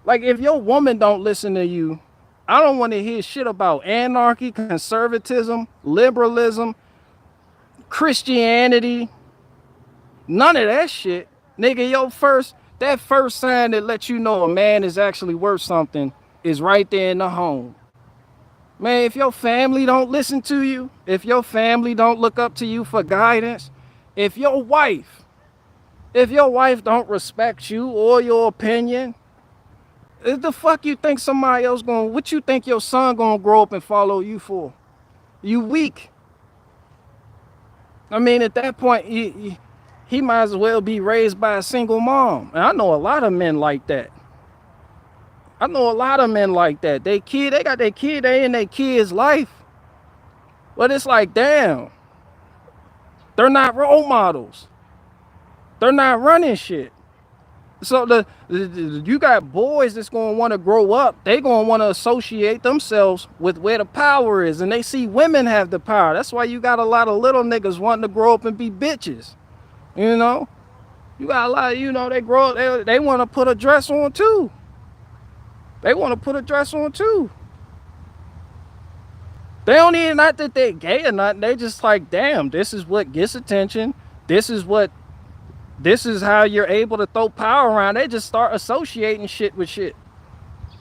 A: Like, if your woman don't listen to you, I don't want to hear shit about anarchy, conservatism, liberalism, Christianity, none of that shit. Nigga, that first sign that lets you know a man is actually worth something is right there in the home. Man, if your family don't listen to you, if your family don't look up to you for guidance, if your wife don't respect you or your opinion, the fuck you think somebody else what you think your son gonna grow up and follow you for? You weak. I mean, at that point, he might as well be raised by a single mom. And I know a lot of men like that. They got their kid, they in their kid's life. But it's like, damn, they're not role models. They're not running shit. So you got boys that's gonna want to grow up. They gonna want to associate themselves with where the power is, and they see women have the power. That's why you got a lot of little niggas wanting to grow up and be bitches. You know, you got a lot of, they grow up, they want to put a dress on too. They don't even, not that they're gay or nothing. They just like, damn, this is what gets attention. This is how you're able to throw power around. They just start associating shit with shit.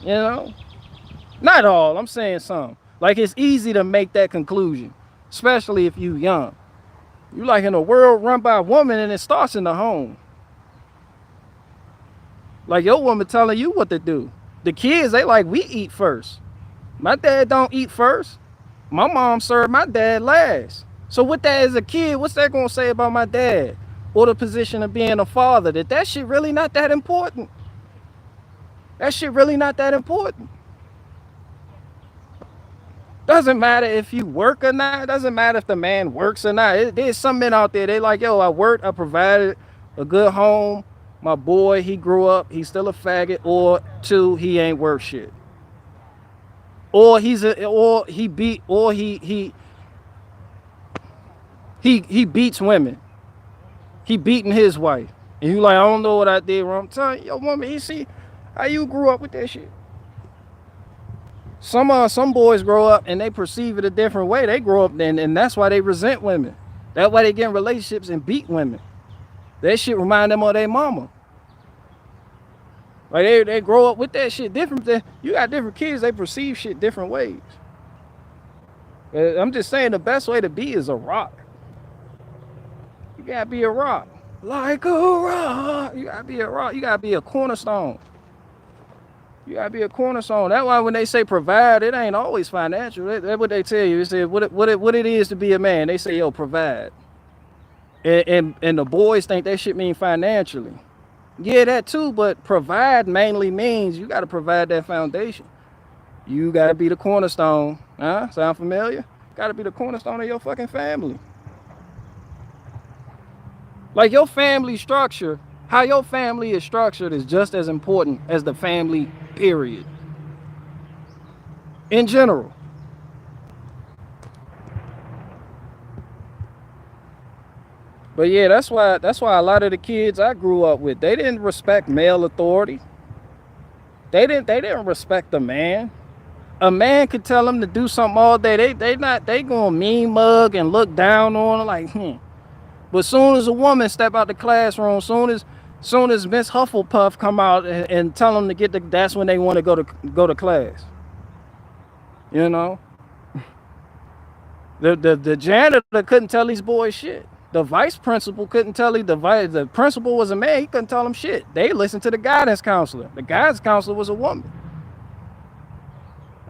A: Not all, I'm saying some. Like, it's easy to make that conclusion, especially if you young. You like in a world run by a woman, and it starts in the home. Like, your woman telling you what to do. The kids, they like, we eat first. My dad don't eat first. My mom served my dad last. So with that, as a kid, what's that gonna say about my dad? Or the position of being a father? That shit really not that important. Doesn't matter if you work or not. Doesn't matter if the man works or not. There's some men out there, they like, yo, I worked, I provided a good home. My boy, he grew up, he's still a faggot. Or two, he ain't worth shit. Or he beats women. He beating his wife. And you like, I don't know what I did wrong. I'm telling you, yo, woman, you see how you grew up with that shit. Some boys grow up and they perceive it a different way. They grow up and that's why they resent women. That's why they get in relationships and beat women. That shit remind them of their mama. Like, they grow up with that shit different. You got different kids, they perceive shit different ways. I'm just saying, the best way to be is a rock. You gotta be a rock. Like a rock. You gotta be a rock. You gotta be a cornerstone. That's why when they say provide, it ain't always financial. That's what they tell you. They say what it is to be a man. They say, yo, provide. And the boys think that shit mean financially. Yeah, that too, but provide mainly means you gotta provide that foundation. You gotta be the cornerstone. Huh? Sound familiar? Gotta be the cornerstone of your fucking family. Like, your family structure, how your family is structured is just as important as the family, period. In general. But yeah, that's why a lot of the kids I grew up with, they didn't respect male authority. They didn't respect the man. A man could tell them to do something all day. They gonna mean mug and look down on them like, But soon as a woman step out the classroom, soon as Miss Hufflepuff come out and tell them to that's when they want to go to class. The janitor couldn't tell these boys shit. The vice principal couldn't tell the principal was a man, he couldn't tell them shit. They listened to the guidance counselor. The guidance counselor was a woman.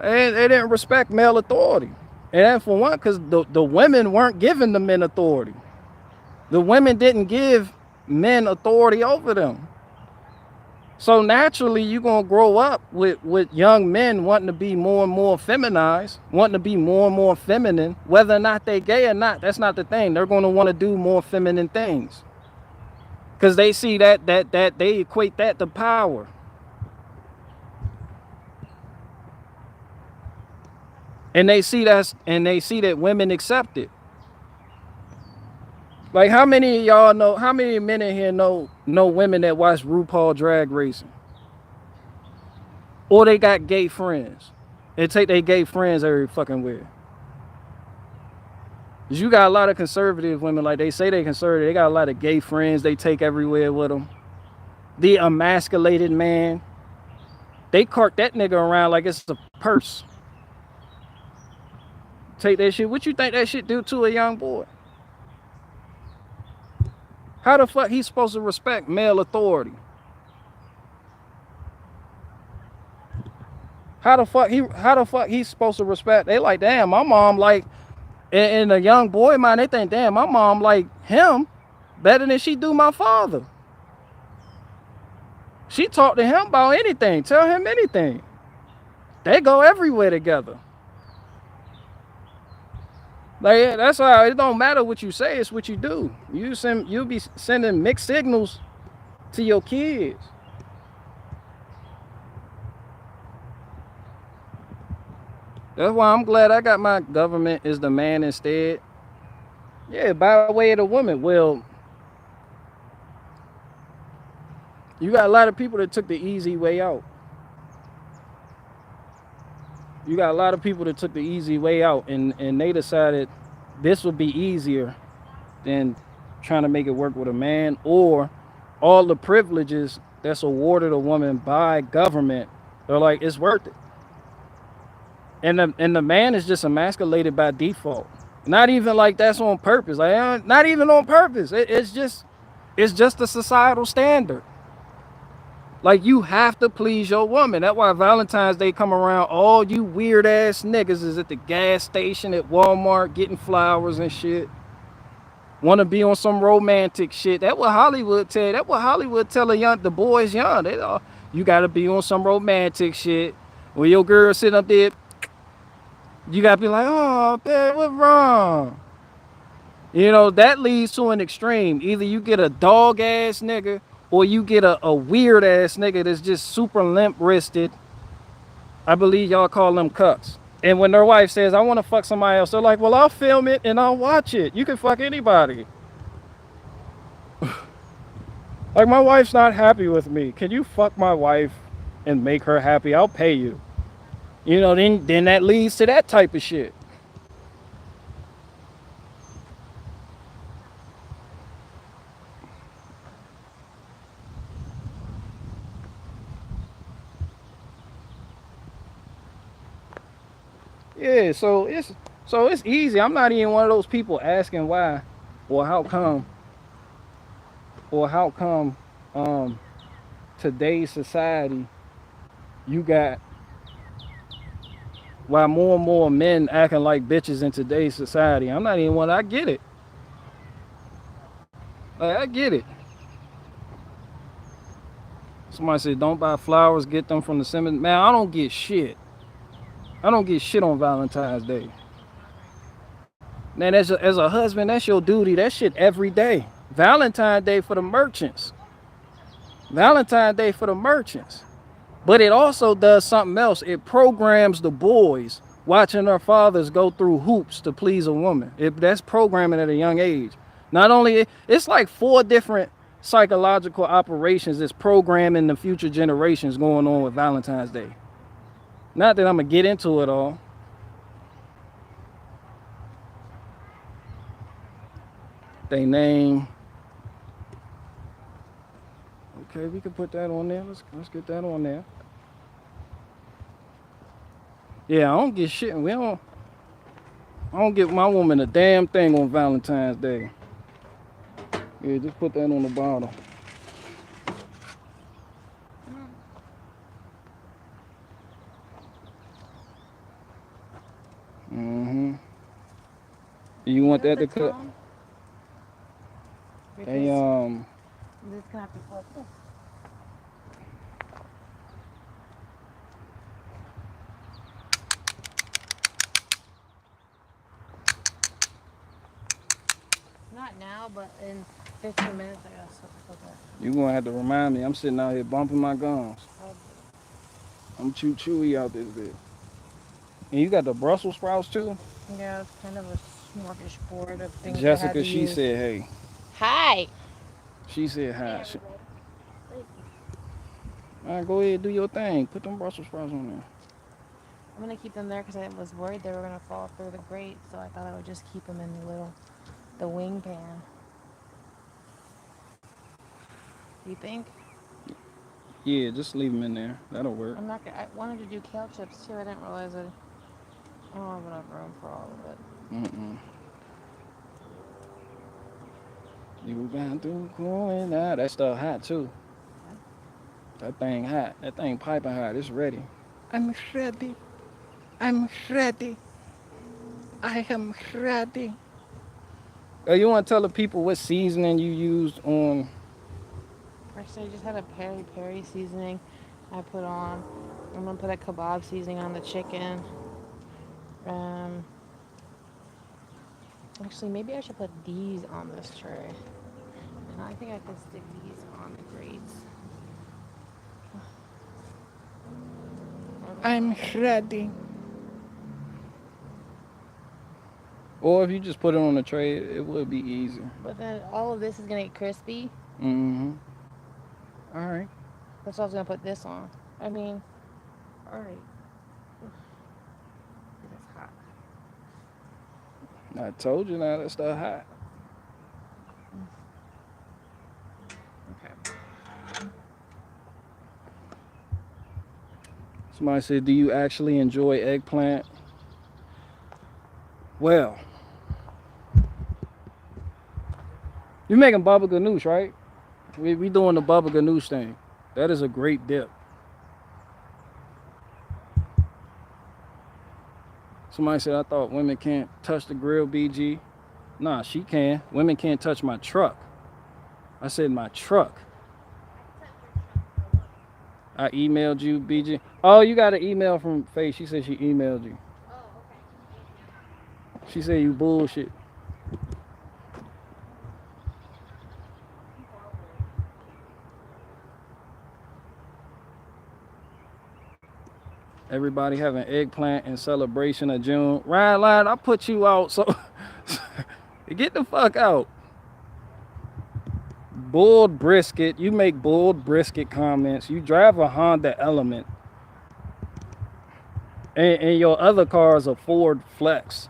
A: They didn't respect male authority. And then for one, because the women weren't giving the men authority. The women didn't give men authority over them. So naturally, you're going to grow up with young men wanting to be more and more feminized, wanting to be more and more feminine, whether or not they're gay or not. That's not the thing. They're going to want to do more feminine things because they see that they equate that to power. And they see that women accept it. Like how many of y'all know? How many men in here know women that watch RuPaul Drag Racing, or they got gay friends and take their gay friends every fucking where? Cause you got a lot of conservative women, like they say they conservative. They got a lot of gay friends they take everywhere with them. The emasculated man, they cart that nigga around like it's a purse. Take that shit. What you think that shit do to a young boy? How the fuck he supposed to respect male authority? How the fuck he supposed to respect? They like, damn, my mom like, and a young boy mind, they think, damn, my mom like him better than she do my father. She talk to him about anything, tell him anything. They go everywhere together. Like that's how it don't matter what you say, it's what you do. You'll be sending mixed signals to your kids. That's why I'm glad I got my government is the man instead. Yeah, by way of the woman. Well, you got a lot of people that took the easy way out. You got a lot of people that took the easy way out and they decided this would be easier than trying to make it work with a man, or all the privileges that's awarded a woman by government. They're like, it's worth it. And the man is just emasculated by default. Not even like that's on purpose. Like not even on purpose. It's just a societal standard. Like you have to please your woman. That's why Valentine's Day come around. All you weird ass niggas is at the gas station at Walmart getting flowers and shit. Want to be on some romantic shit. That's what Hollywood tell you. That's what Hollywood tell the boys young. They all, you gotta be on some romantic shit. When your girl sitting up there, you gotta be like, oh, babe, what's wrong? You know, that leads to an extreme. Either you get a dog ass nigga or you get a weird ass nigga that's just super limp wristed. I believe y'all call them cucks. And when their wife says, I want to fuck somebody else, they're like, well, I'll film it and I'll watch it. You can fuck anybody. Like, my wife's not happy with me. Can you fuck my wife and make her happy? I'll pay you. You know, then that leads to that type of shit. Yeah, so it's easy. I'm not even one of those people asking why or how come today's society you got why more and more men acting like bitches in today's society. I'm not even one. I get it. Like, I get it. Somebody said don't buy flowers, get them from the cemetery. Man, I don't get shit. I don't get shit on Valentine's Day. Man, as a husband, that's your duty. That shit every day. Valentine's Day for the merchants. Valentine's Day for the merchants. But it also does something else. It programs the boys watching their fathers go through hoops to please a woman. That's programming at a young age. Not only, it's like 4 different psychological operations that's programming the future generations going on with Valentine's Day. Not that I'm going to get into it all. They name. Okay, we can put that on there. Let's get that on there. Yeah, I don't get shit. I don't get my woman a damn thing on Valentine's Day. Yeah, just put that on the bottle. You want that to cut? They
B: This can have to put this. Not now, but in 15 minutes I got something for that.
A: You gonna have to remind me. I'm sitting out here bumping my gums. I'm chewy out this bit. And you got the Brussels sprouts too?
B: Yeah, it's kind of a smorgasbord of things I had
A: Jessica,
B: to
A: she
B: use.
A: said, hey.
B: Hi.
A: She said
B: Hey,
A: hi.
B: everybody. Thank you.
A: All right, go ahead, do your thing. Put them Brussels sprouts on there.
B: I'm gonna keep them there because I was worried they were gonna fall through the grate, so I thought I would just keep them in the wing pan. You think?
A: Yeah, just leave them in there. That'll work.
B: I'm not. I wanted to do kale chips too. I didn't realize I don't have enough room for all of it.
A: Mm-mm. You got to cool it out. That stuff hot too.
B: What?
A: That thing hot. That thing piping hot. It's ready. I'm ready. I'm ready. I am ready. You want to tell the people what seasoning you used on?
B: Actually, I just had a peri peri seasoning I put on. I'm gonna put a kebab seasoning on the chicken. Um, Actually, maybe I should put these on this tray. And I think I could stick these on the grates.
A: I'm ready. Or if you just put it on the tray, it would be easier.
B: But then all of this is gonna get crispy.
A: Mm-hmm. All right.
B: That's why I was gonna put this on. I mean, all right. It's hot.
A: I told you now that stuff hot.
B: Okay.
A: Somebody said, do you actually enjoy eggplant? Well, you're making baba ganoush, right? We doing the baba ganoush thing. That is a great dip. Somebody said, I thought women can't touch the grill, BG. Nah, she can. Women can't touch my truck. I said my truck. I emailed you, BG. Oh, you got an email from Faye. She said she emailed you. She said you bullshit. Everybody having eggplant in celebration of June. Ryan Line, I put you out, so get the fuck out. Boiled brisket. You make boiled brisket comments. You drive a Honda Element. And your other car is a Ford Flex.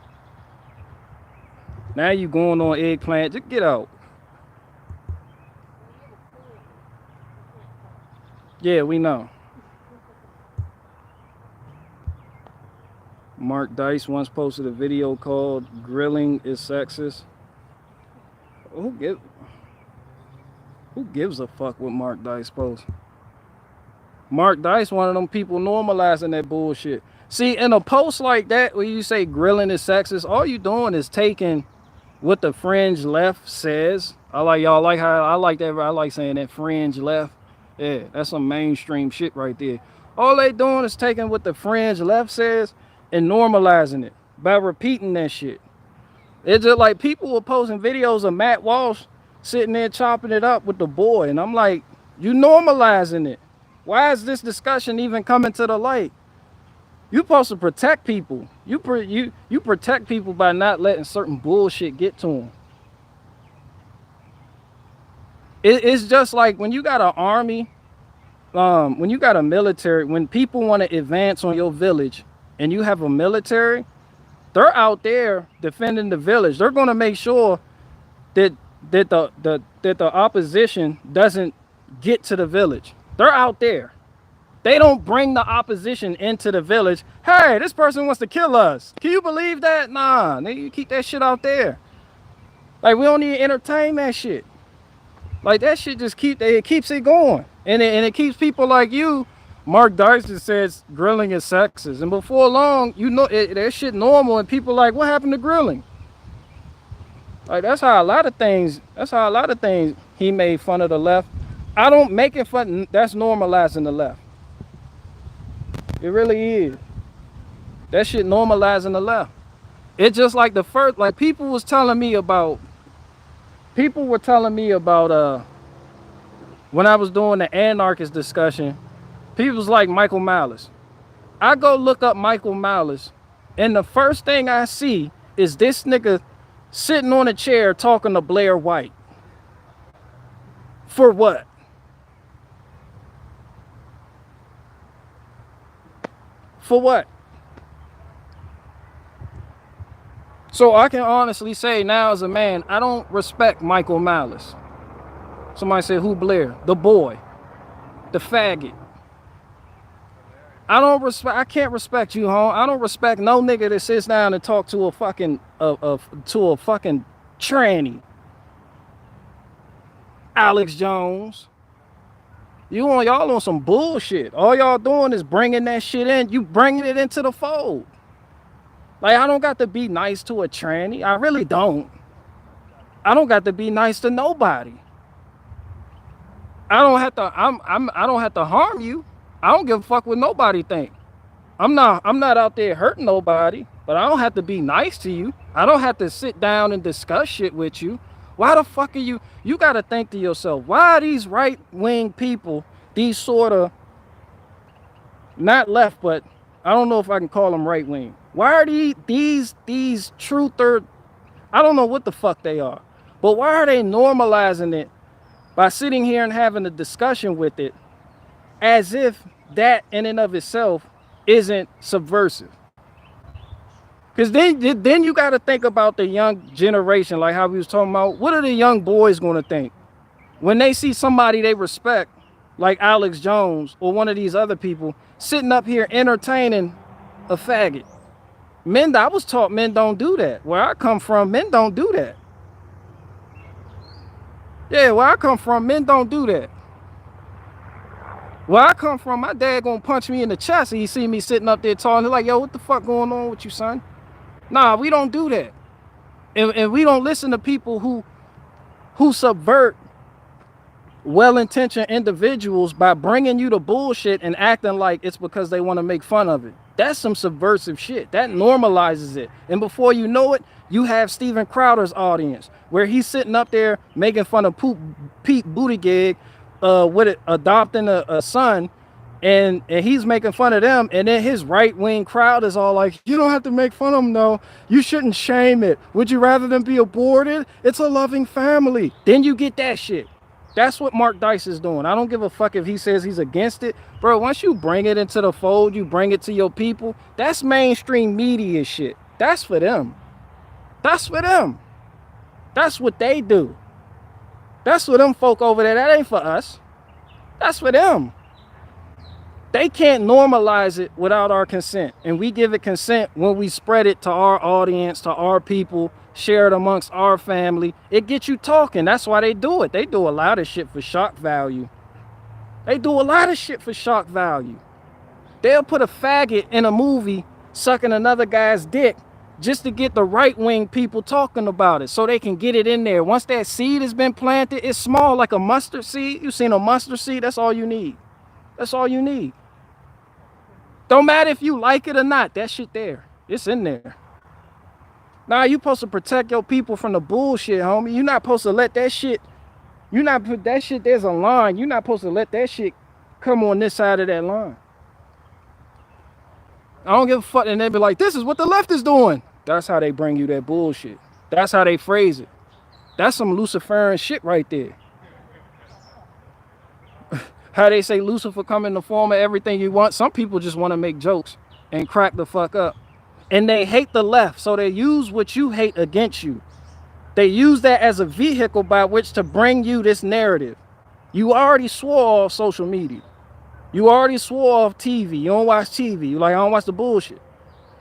A: Now you going on eggplant. Just get out. Yeah, we know. Mark Dice once posted a video called "Grilling is Sexist." Who give, who gives a fuck what Mark Dice posts? Mark Dice, one of them people normalizing that bullshit. See, in a post like that where you say grilling is sexist, all you doing is taking what the fringe left says. I like y'all like how I like that. I like saying that fringe left. Yeah, that's some mainstream shit right there. All they doing is taking what the fringe left says and normalizing it by repeating that shit. It's just like people were posting videos of Matt Walsh sitting there chopping it up with the boy, and I'm like, you normalizing it. Why is this discussion even coming to the light? You supposed to protect people. You protect people by not letting certain bullshit get to them. It's just like when you got an army, when you got a military, when people want to advance on your village, and you have a military, they're out there defending the village. They're gonna make sure that the opposition doesn't get to the village. They're out there. They don't bring the opposition into the village. Hey, this person wants to kill us. Can you believe that? Nah, you keep that shit out there. Like, we don't need to entertain that shit. Like, that shit just keeps it going. And it keeps people like you. Mark Dice just says grilling is sexist. And before long, you know, that shit normal. And people like, what happened to grilling? Like, that's how a lot of things he made fun of the left. I don't make it fun. That's normalizing the left. It really is. That shit normalizing the left. It's just like the first, like people were telling me about when I was doing the anarchist discussion, people was like Michael Malice. I go look up Michael Malice And the first thing I see is this nigga sitting on a chair talking to Blair White. For what? For what? So I can honestly say now as a man, I don't respect Michael Malice. Somebody said, who Blair? The boy. The faggot. I can't respect you, home. I don't respect no nigga that sits down and talk to a fucking, to a fucking tranny. Alex Jones. Y'all on some bullshit. All y'all doing is bringing that shit in. You bringing it into the fold. Like, I don't got to be nice to a tranny. I really don't. I don't got to be nice to nobody. I don't have to. I don't have to harm you. I don't give a fuck what nobody think. I'm not out there hurting nobody. But I don't have to be nice to you. I don't have to sit down and discuss shit with you. Why the fuck are you? You got to think to yourself. Why are these right wing people? These sort of not left, but I don't know if I can call them right wing. Why are these true third? I don't know what the fuck they are, but why are they normalizing it by sitting here and having a discussion with it as if that in and of itself isn't subversive? Because then you got to think about the young generation, like how we was talking about. What are the young boys going to think when they see somebody they respect, like Alex Jones or one of these other people, sitting up here entertaining a faggot? I was taught men don't do that. Where I come from, men don't do that. Yeah, where I come from, men don't do that. Where I come from, my dad gonna punch me in the chest and he see me sitting up there talking. He's like, yo, what the fuck going on with you, son? Nah, we don't do that. And we don't listen to people who subvert well-intentioned individuals by bringing you the bullshit and acting like it's because they want to make fun of it. That's some subversive shit. That normalizes it. And before you know it, you have Steven Crowder's audience, where he's sitting up there making fun of Pete Buttigieg with it, adopting a son, and he's making fun of them. And then his right-wing crowd is all like, you don't have to make fun of them, though. You shouldn't shame it. Would you rather them be aborted? It's a loving family. Then you get that shit. That's what Mark Dice is doing. I don't give a fuck if he says he's against it. Bro, once you bring it into the fold, you bring it to your people, that's mainstream media shit. That's for them. That's for them. That's what they do. That's for them folk over there. That ain't for us. That's for them. They can't normalize it without our consent. And we give it consent when we spread it to our audience, to our people, share it amongst our family. It gets you talking. That's why they do it. They do a lot of shit for shock value. They do a lot of shit for shock value. They'll put a faggot in a movie sucking another guy's dick just to get the right-wing people talking about it so they can get it in there. Once that seed has been planted, it's small like a mustard seed. You seen a mustard seed? That's all you need. That's all you need. Don't matter if you like it or not. That shit there. It's in there. Nah, you supposed to protect your people from the bullshit, homie. You're not supposed to let that shit. You're not put that shit. There's a line. You're not supposed to let that shit come on this side of that line. I don't give a fuck. And they be like, this is what the left is doing. That's how they bring you that bullshit. That's how they phrase it. That's some Luciferian shit right there. How they say Lucifer come in the form of everything you want. Some people just want to make jokes and crack the fuck up. And they hate the left, so they use what you hate against you. They use that as a vehicle by which to bring you this narrative. You already swore off social media. You already swore off TV. You don't watch TV. You like, I don't watch the bullshit.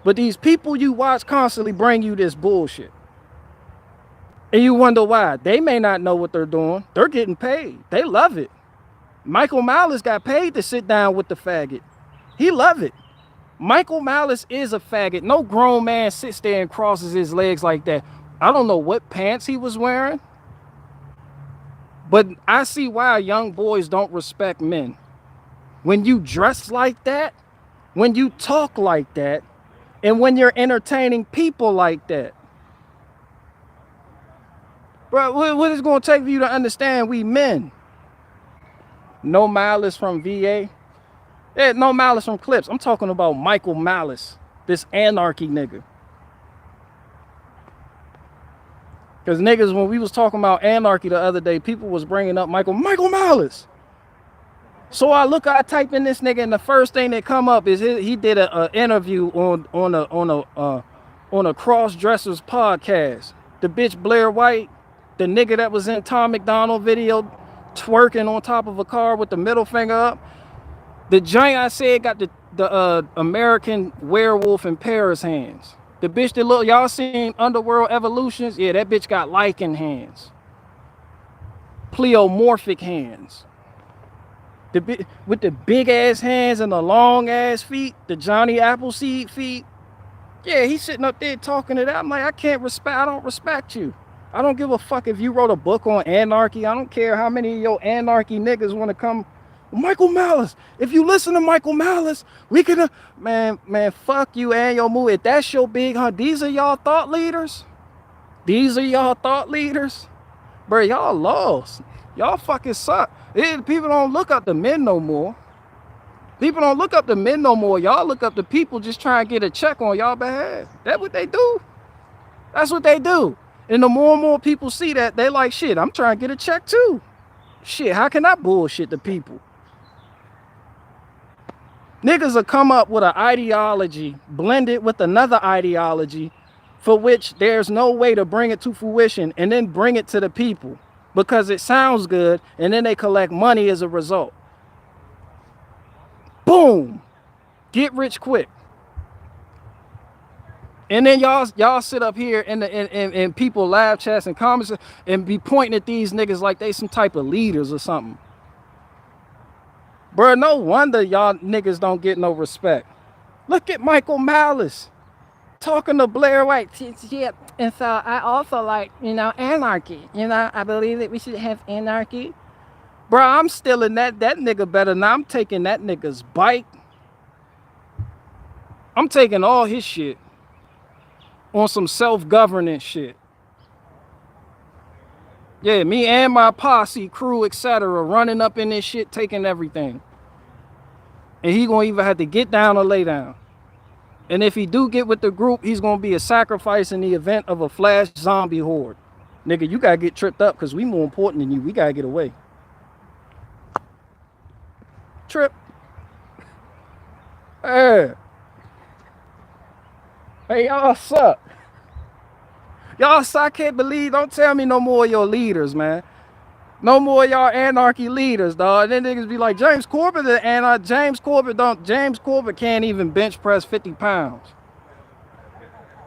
A: But these people you watch constantly bring you this bullshit. And you wonder why. They may not know what they're doing. They're getting paid. They love it. Michael Malice got paid to sit down with the faggot. He love it. Michael Malice is a faggot. No grown man sits there and crosses his legs like that. I don't know what pants he was wearing, but I see why young boys don't respect men. When you dress like that, when you talk like that, and when you're entertaining people like that. Bro, what is it going to take for you to understand we men? No Malice from VA. Yeah, no Malice from Clips. I'm talking about Michael Malice. This anarchy nigga. Because niggas, when we was talking about anarchy the other day, people was bringing up Michael Malice. So I type in this nigga, and the first thing that come up is he did a interview on a cross dressers podcast. The bitch Blair White, the nigga that was in Tom McDonald video, twerking on top of a car with the middle finger up. The giant I said got the American Werewolf in Paris hands. The bitch that look, y'all seen Underworld Evolutions? Yeah, that bitch got lichen hands, pleomorphic hands. With the big ass hands and the long ass feet, the Johnny Appleseed feet. Yeah, he's sitting up there talking to that. I'm like, I don't respect you. I don't give a fuck if you wrote a book on anarchy. I don't care how many of your anarchy niggas want to come. Michael Malice, if you listen to Michael Malice, we can, man, fuck you and your movie. If that's your big, these are y'all thought leaders? These are y'all thought leaders? Bro, y'all lost. Y'all fucking suck. People don't look up the men no more. People don't look up the men no more. Y'all look up the people just trying to get a check on y'all behalf. That's what they do. That's what they do. And the more and more people see that, they like, shit, I'm trying to get a check too. Shit, how can I bullshit the people? Niggas will come up with an ideology blended with another ideology for which there's no way to bring it to fruition and then bring it to the people because it sounds good, and then they collect money as a result. Boom. Get rich quick. And then y'all sit up here in people live chats and comments and be pointing at these niggas like they some type of leaders or something. Bro, no wonder y'all niggas don't get no respect. Look at Michael Malice talking to Blair White. Yeah, and so I also like, anarchy. I believe that we should have anarchy. Bro, I'm stealing that nigga better now. I'm taking that nigga's bike. I'm taking all his shit on some self-governance shit. Yeah, me and my posse, crew, etc., running up in this shit, taking everything. And he gonna either have to get down or lay down. And if he do get with the group, he's gonna be a sacrifice in the event of a flash zombie horde. Nigga, you gotta get tripped up because we more important than you. We gotta get away. Trip. Hey, y'all suck. Y'all suck. I can't believe. Don't tell me no more of your leaders, man. No more of y'all anarchy leaders, dog. Then niggas be like, James Corbett, James Corbett can't even bench press 50 pounds.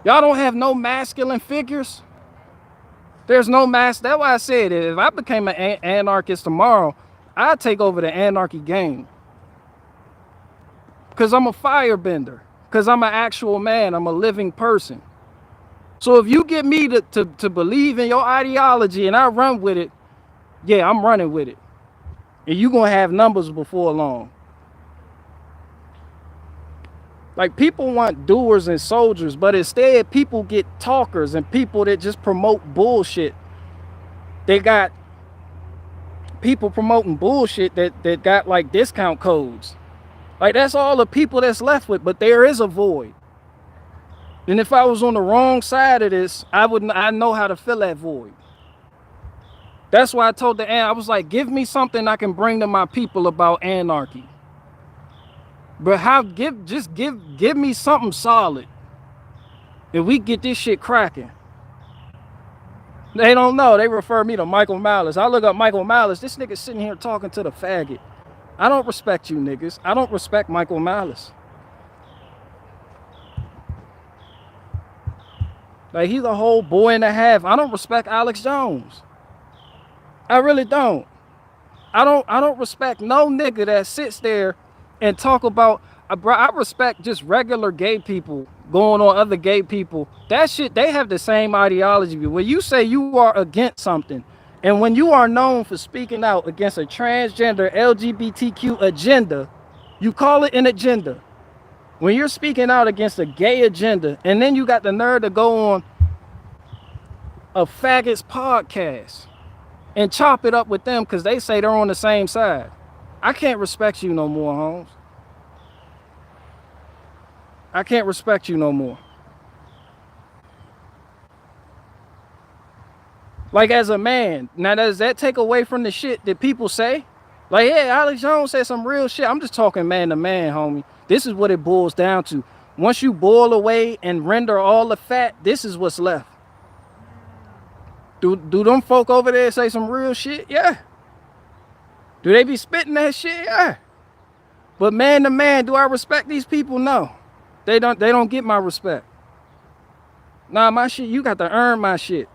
A: Y'all don't have no masculine figures. There's no mass. That's why I said if I became an anarchist tomorrow, I'd take over the anarchy game. Because I'm a firebender. Because I'm an actual man. I'm a living person. So if you get me to believe in your ideology and I run with it, yeah, I'm running with it. And you're going to have numbers before long. Like, people want doers and soldiers, but instead people get talkers and people that just promote bullshit. They got people promoting bullshit that got like discount codes. Like, that's all the people that's left with, but there is a void. And if I was on the wrong side of this, I know how to fill that void. That's why I told I was like, give me something I can bring to my people about anarchy. But give me something solid. And we get this shit cracking. They don't know. They refer me to Michael Malice. I look up Michael Malice. This nigga sitting here talking to the faggot. I don't respect you niggas. I don't respect Michael Malice. Like, he's a whole boy and a half. I don't respect Alex Jones. I really don't. I don't respect no nigga that sits there and talk about, bro, I respect just regular gay people going on other gay people. That shit, they have the same ideology. When you say you are against something, and when you are known for speaking out against a transgender LGBTQ agenda, you call it an agenda. When you're speaking out against a gay agenda, and then you got the nerve to go on a faggots podcast and chop it up with them because they say they're on the same side. I can't respect you no more, Holmes. I can't respect you no more. Like as a man. Now does that take away from the shit that people say? Like, yeah, Alex Jones said some real shit. I'm just talking man to man, homie. This is what it boils down to. Once you boil away and render all the fat, this is what's left. Do them folk over there say some real shit? Yeah. Do they be spitting that shit? Yeah. But man to man, do I respect these people? No. They don't get my respect. Nah, my shit, you got to earn my shit.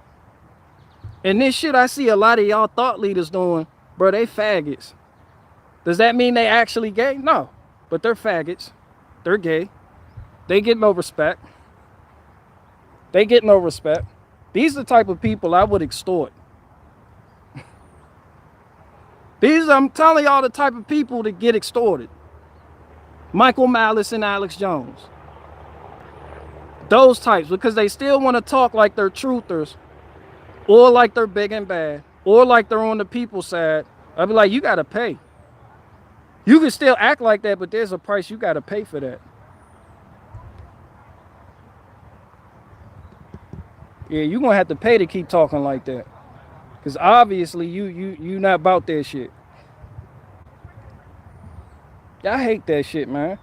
A: And this shit I see a lot of y'all thought leaders doing, bro, they faggots. Does that mean they actually gay? No. But they're faggots. They're gay. They get no respect. They get no respect. These are the type of people I would extort. I'm telling y'all the type of people that get extorted. Michael Malice and Alex Jones. Those types, because they still want to talk like they're truthers, or like they're big and bad, or like they're on the people's side. I'd be like, you gotta pay. You can still act like that, but there's a price you gotta pay for that. Yeah, you're gonna have to pay to keep talking like that. Cause obviously you not about that shit. I hate that shit, man.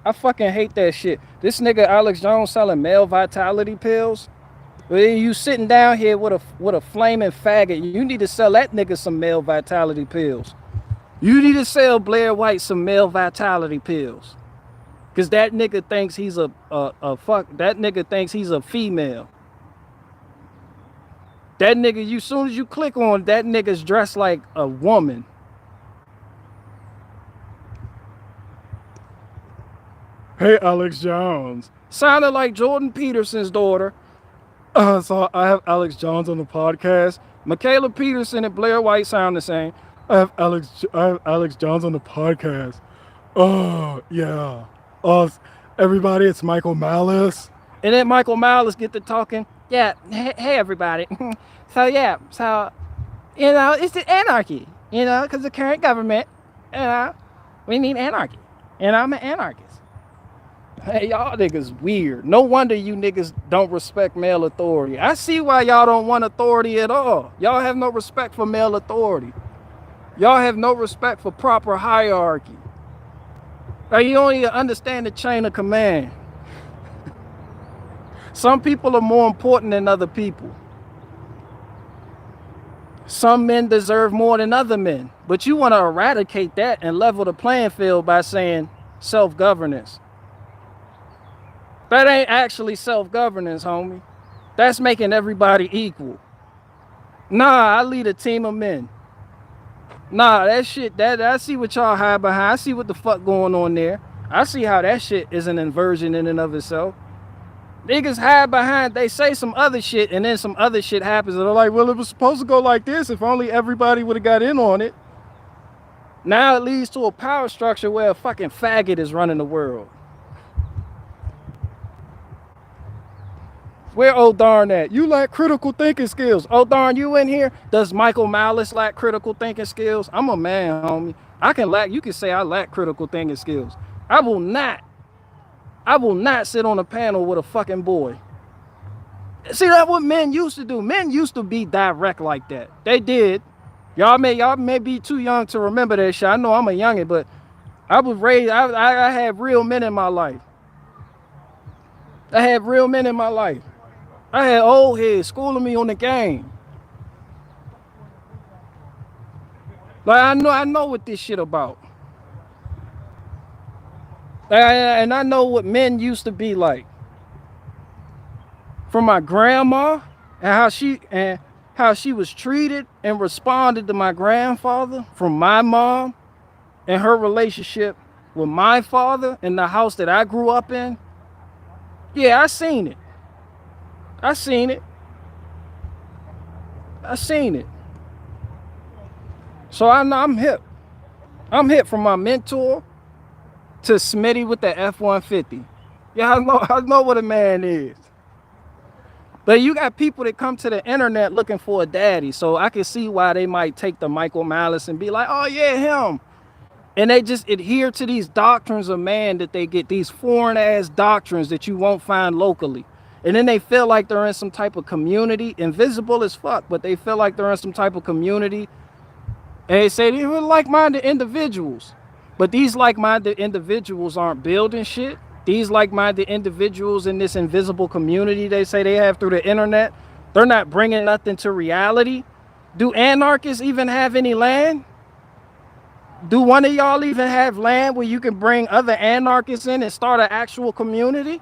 A: I fucking hate that shit. This nigga Alex Jones selling male vitality pills. You sitting down here with a flaming faggot. You need to sell that nigga some male vitality pills. You need to sell Blair White some male vitality pills. Cause that nigga thinks he's a fuck. That nigga thinks he's a female. That nigga, you soon as you click on that nigga's dressed like a woman. Hey, Alex Jones. Sounded like Jordan Peterson's daughter. So I have Alex Jones on the podcast. Michaela Peterson and Blair White sound the same. I have Alex Jones on the podcast. Oh yeah. Oh, everybody, it's Michael Malice. And then Michael Malice get to talking. Yeah. Hey everybody. So it's the anarchy. Because the current government. We need anarchy. I'm an anarchist. Hey, y'all niggas weird. No wonder you niggas don't respect male authority. I see why y'all don't want authority at all. Y'all have no respect for male authority. Y'all have no respect for proper hierarchy. You don't even understand the chain of command. Some people are more important than other people. Some men deserve more than other men. But you want to eradicate that and level the playing field by saying self-governance. That ain't actually self-governance, homie. That's making everybody equal. Nah, I lead a team of men. Nah, that shit, I see what y'all hide behind. I see what the fuck going on there. I see how that shit is an inversion in and of itself. Niggas hide behind, they say some other shit, and then some other shit happens, and they're like, well, it was supposed to go like this if only everybody would have got in on it. Now it leads to a power structure where a fucking faggot is running the world. Where old darn at? You lack critical thinking skills. Oh darn, you in here? Does Michael Malice lack critical thinking skills? I'm a man, homie. You can say I lack critical thinking skills. I will not sit on a panel with a fucking boy. See, that's what men used to do. Men used to be direct like that. They did. Y'all may be too young to remember that shit. I know I'm a youngin', but I was raised, I had real men in my life. I had real men in my life. I had old heads schooling me on the game. Like I know what this shit about. And I know what men used to be like. From my grandma and how she was treated and responded to my grandfather, from my mom and her relationship with my father in the house that I grew up in. Yeah, I seen it. I seen it. So I know I'm hip. I'm hip from my mentor to Smitty with the F-150. Yeah, I know what a man is. But you got people that come to the internet looking for a daddy, so I can see why they might take the Michael Malice and be like, oh yeah, him. And they just adhere to these doctrines of man that they get, these foreign ass doctrines that you won't find locally. And then they feel like they're in some type of community, invisible as fuck, but they feel like they're in some type of community. And they say they were like-minded individuals. But these like-minded individuals aren't building shit. These like-minded individuals in this invisible community they say they have through the internet, they're not bringing nothing to reality. Do anarchists even have any land? Do one of y'all even have land where you can bring other anarchists in and start an actual community?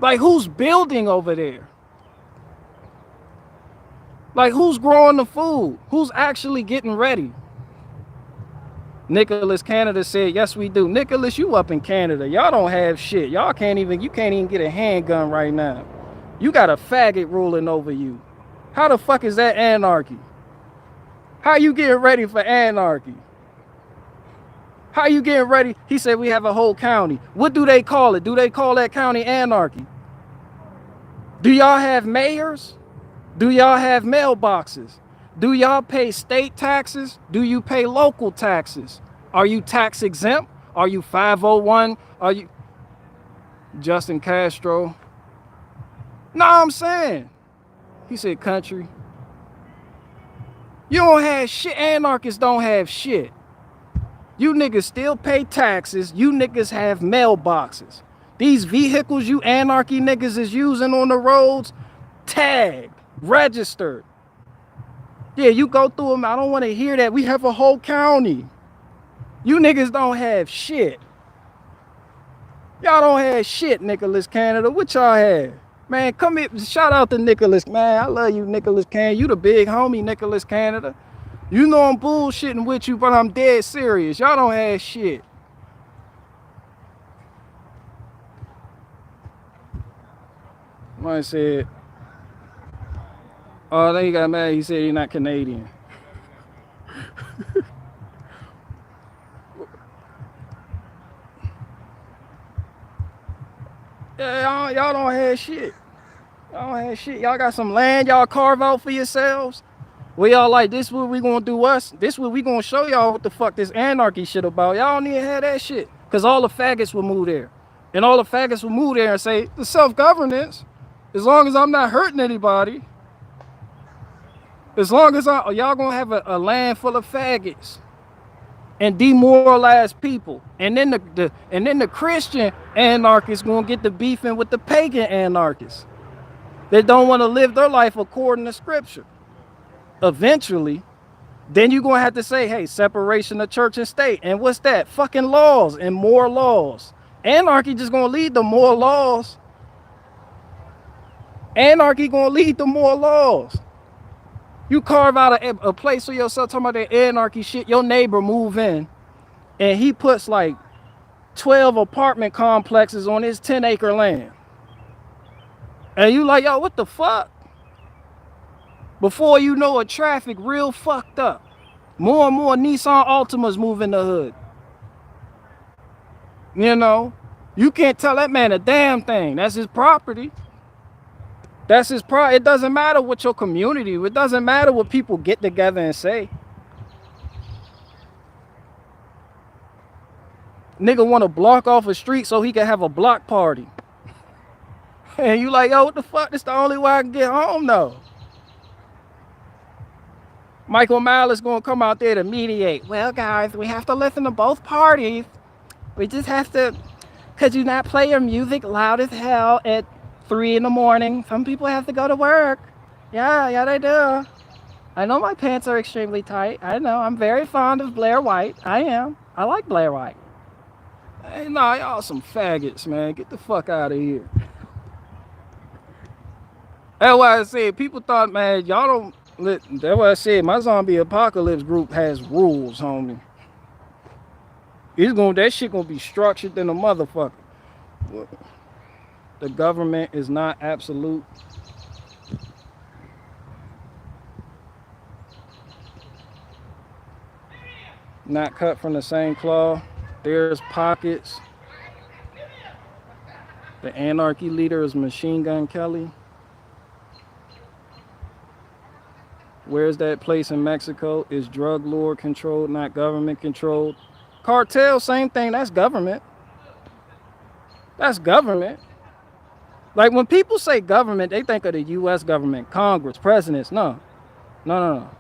A: Like, who's building over there? Like, who's growing the food? Who's actually getting ready? Nicholas Canada said, yes, we do. Nicholas, you up in Canada. Y'all don't have shit. You can't even get a handgun right now. You got a faggot ruling over you. How the fuck is that anarchy? How you getting ready for anarchy? How you getting ready? He said we have a whole county. What do they call it? Do they call that county anarchy? Do y'all have mayors? Do y'all have mailboxes? Do y'all pay state taxes? Do you pay local taxes? Are you tax exempt? Are you 501? Are you Justin Castro? No, I'm saying. He said country. You don't have shit. Anarchists don't have shit. You niggas still pay taxes. You niggas have mailboxes. These vehicles you anarchy niggas is using on the roads, tagged, registered. Yeah, you go through them. I don't want to hear that. We have a whole county. You niggas don't have shit. Y'all don't have shit, Nicholas Canada. What y'all have? Man, come here. Shout out to Nicholas. Man, I love you, Nicholas Canada. You the big homie, Nicholas Canada. You know I'm bullshitting with you, but I'm dead serious. Y'all don't have shit. Mine said, oh, then he got mad. He said he's not Canadian. Yeah, y'all don't have shit. Y'all don't have shit. Y'all got some land y'all carve out for yourselves. We all like, this what we gonna do us? This what we gonna show y'all what the fuck this anarchy shit about. Y'all don't even have that shit. Cause all the faggots will move there. And all the faggots will move there and say, the self-governance, as long as I'm not hurting anybody, as long as y'all gonna have a land full of faggots and demoralized people. And then the Christian anarchists gonna get to beefing with the pagan anarchists. They don't want to live their life according to scripture. Eventually, then you're going to have to say, hey, separation of church and state. And what's that? Fucking laws and more laws. Anarchy just going to lead to more laws. Anarchy going to lead to more laws. You carve out a place for yourself, talking about that anarchy shit, your neighbor move in, and he puts like 12 apartment complexes on his 10-acre land. And you like, yo, what the fuck? Before you know it, traffic real fucked up. More and more Nissan Altimas move in the hood. You know, you can't tell that man a damn thing. That's his property. That's his property. It doesn't matter what your community, it doesn't matter what people get together and say. Nigga want to block off a street so he can have a block party. And you like, yo, what the fuck? This the only way I can get home though. Michael Malice gonna come out there to mediate. Well, guys, we have to listen to both parties. We just have to, could you not play your music loud as hell at 3 in the morning? Some people have to go to work. Yeah, they do. I know my pants are extremely tight. I know, I'm very fond of Blair White. I am. I like Blair White. Hey, nah, y'all some faggots, man. Get the fuck out of here. That's why I said, people thought, man, y'all don't, that's why I said my zombie apocalypse group has rules, homie. That shit gonna be structured than a motherfucker. The government is not absolute. Not cut from the same cloth. There's pockets. The anarchy leader is Machine Gun Kelly. Where's that place in Mexico? Is drug lord controlled, not government controlled? Cartel, same thing. That's government. That's government. Like when people say government, they think of the U.S. government, Congress, presidents. No, no, no, no.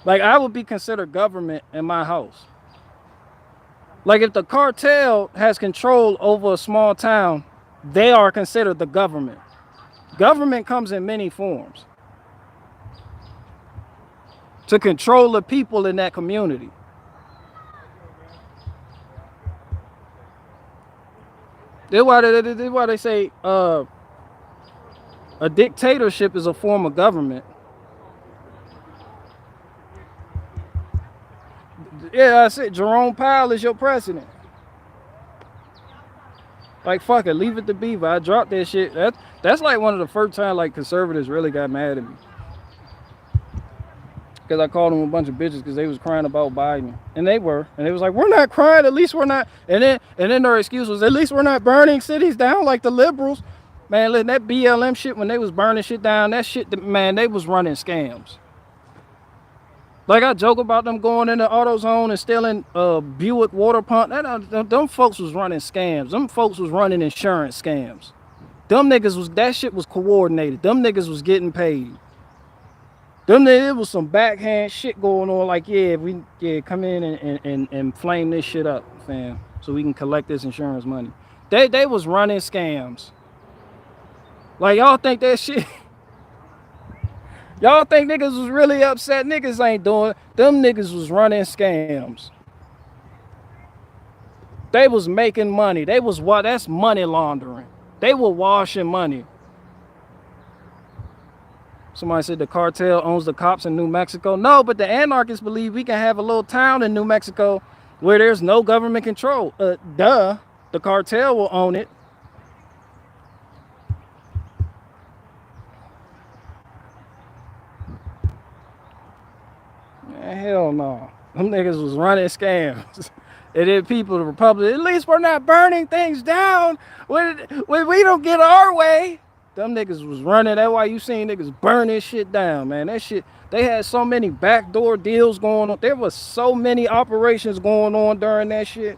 A: Like I would be considered government in my house. Like if the cartel has control over a small town, they are considered the government. Government comes in many forms to control the people in that community. That's why they say a dictatorship is a form of government. Yeah, I said Jerome Powell is your president. Like fuck it, leave it to Beaver. I dropped that shit. That's like one of the first time like conservatives really got mad at me. Because I called them a bunch of bitches because they was crying about Biden. And they were. And they was like, we're not crying, at least we're not. And then their excuse was, at least we're not burning cities down like the liberals. Man, listen, that BLM shit, when they was burning shit down, that shit, man, they was running scams. Like I joke about them going in the AutoZone and stealing Buick water pump. Them folks was running scams. Them folks was running insurance scams. Them niggas was, that shit was coordinated. Them niggas was getting paid. Them there was some backhand shit going on. Like come in and flame this shit up, fam, so we can collect this insurance money. They was running scams. Like y'all think that shit. Y'all think niggas was really upset? Niggas ain't doing. Them niggas was running scams. They was making money. They was what? That's money laundering. They were washing money. Somebody said the cartel owns the cops in New Mexico. No, but the anarchists believe we can have a little town in New Mexico where there's no government control. The cartel will own it. Man, hell no. Them niggas was running scams. And then people, the Republic, at least we're not burning things down when we don't get our way. Them niggas was running. That's why you seen niggas burn this shit down, man. That shit, they had so many backdoor deals going on. There was so many operations going on during that shit.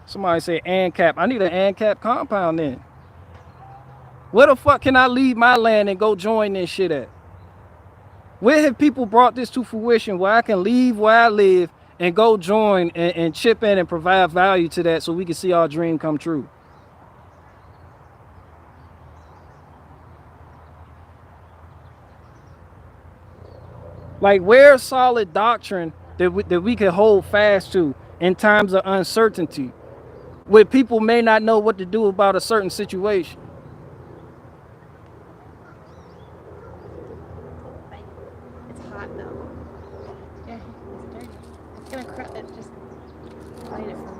A: Somebody say ANCAP. I need an ANCAP compound then. Where the fuck can I leave my land and go join this shit at? Where have people brought this to fruition where I can leave where I live and go join and chip in and provide value to that so we can see our dream come true? Like, where's solid doctrine that we can hold fast to in times of uncertainty, where people may not know what to do about a certain situation?
B: It's hot though. Yeah, it's dirty. It's gonna crack it. Just light it for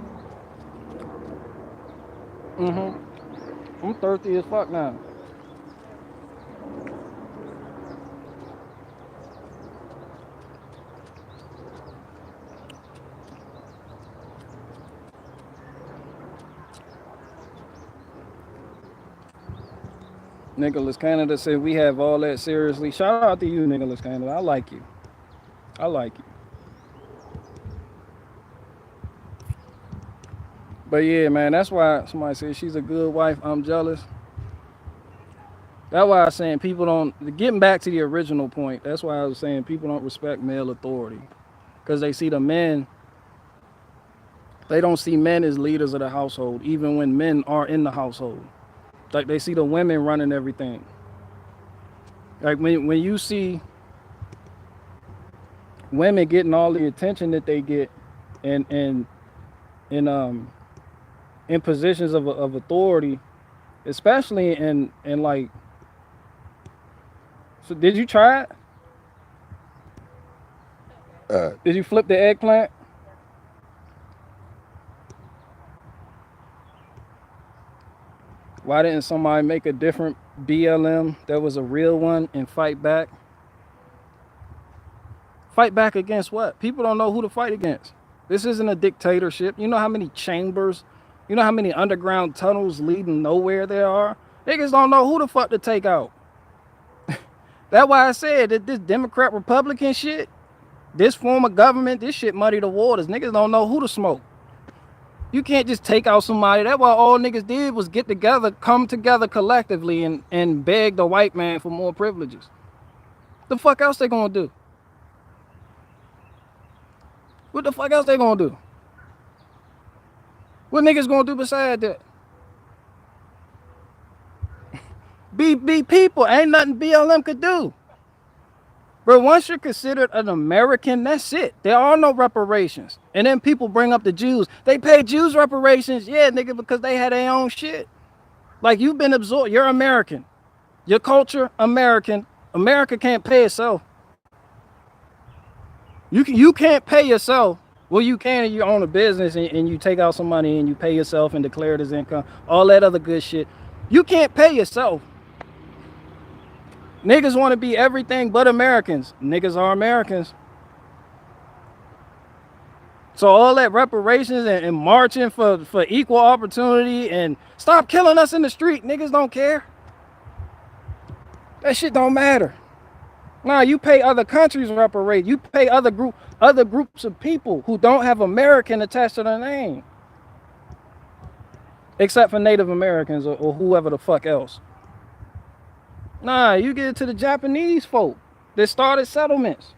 B: me.
A: I'm thirsty as fuck now. Nicholas Canada said we have all that seriously. Shout out to you, Nicholas Canada. I like you. I like you. But yeah, man, that's why somebody said she's a good wife. I'm jealous. That's why I was saying people don't, getting back to the original point, that's why I was saying people don't respect male authority. Because they see the men, they don't see men as leaders of the household, even when men are in the household. Like they see the women running everything. Like when you see women getting all the attention that they get and in positions of authority, especially in like, so did you try it? Did you flip the eggplant? Why didn't somebody make a different BLM that was a real one and fight back? Fight back against what? People don't know who to fight against. This isn't a dictatorship. You know how many chambers, you know how many underground tunnels leading nowhere there are? Niggas don't know who the fuck to take out. That's why I said that this Democrat Republican shit, this form of government, this shit muddy the waters. Niggas don't know who to smoke. You can't just take out somebody. That's why all niggas did was get together, come together collectively and beg the white man for more privileges. The fuck else they gonna do? What the fuck else they gonna do? What niggas gonna do beside that? Be people. Ain't nothing BLM could do. But once you're considered an American, that's it. There are no reparations. And then people bring up the Jews. They pay Jews reparations, yeah, nigga, because they had their own shit. Like, you've been absorbed. You're American. Your culture, American. America can't pay itself. You can't pay yourself. Well, you can if you own a business and you take out some money and you pay yourself and declare it as income. All that other good shit. You can't pay yourself. Niggas want to be everything but Americans. Niggas are Americans. So all that reparations and marching for equal opportunity and stop killing us in the street, niggas don't care. That shit don't matter. Nah, you pay other countries reparations. You pay other groups of people who don't have American attached to their name. Except for Native Americans or whoever the fuck else. Nah, you get it to the Japanese folk that started settlements.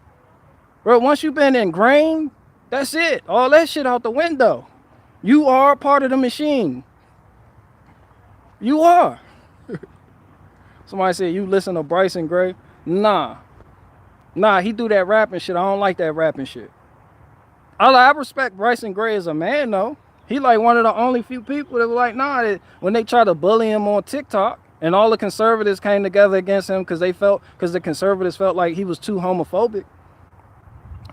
A: Bro, once you've been ingrained, that's it. All that shit out the window. You are part of the machine. You are. Somebody said, you listen to Bryson Gray? Nah, he do that rapping shit. I don't like that rapping shit. I respect Bryson Gray as a man, though. He like one of the only few people that were like, nah, when they try to bully him on TikTok, and all the conservatives came together against him because the conservatives felt like he was too homophobic.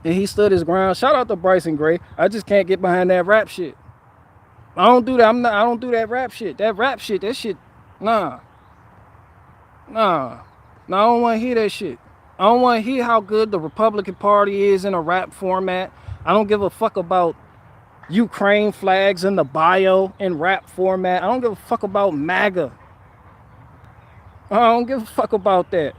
A: And he stood his ground. Shout out to Bryson Gray. I just can't get behind that rap shit. I don't do that. I don't do that rap shit. That shit, nah. I don't want to hear that shit. I don't want to hear how good the Republican Party is in a rap format. I don't give a fuck about Ukraine flags in the bio in rap format. I don't give a fuck about MAGA. I don't give a fuck about that.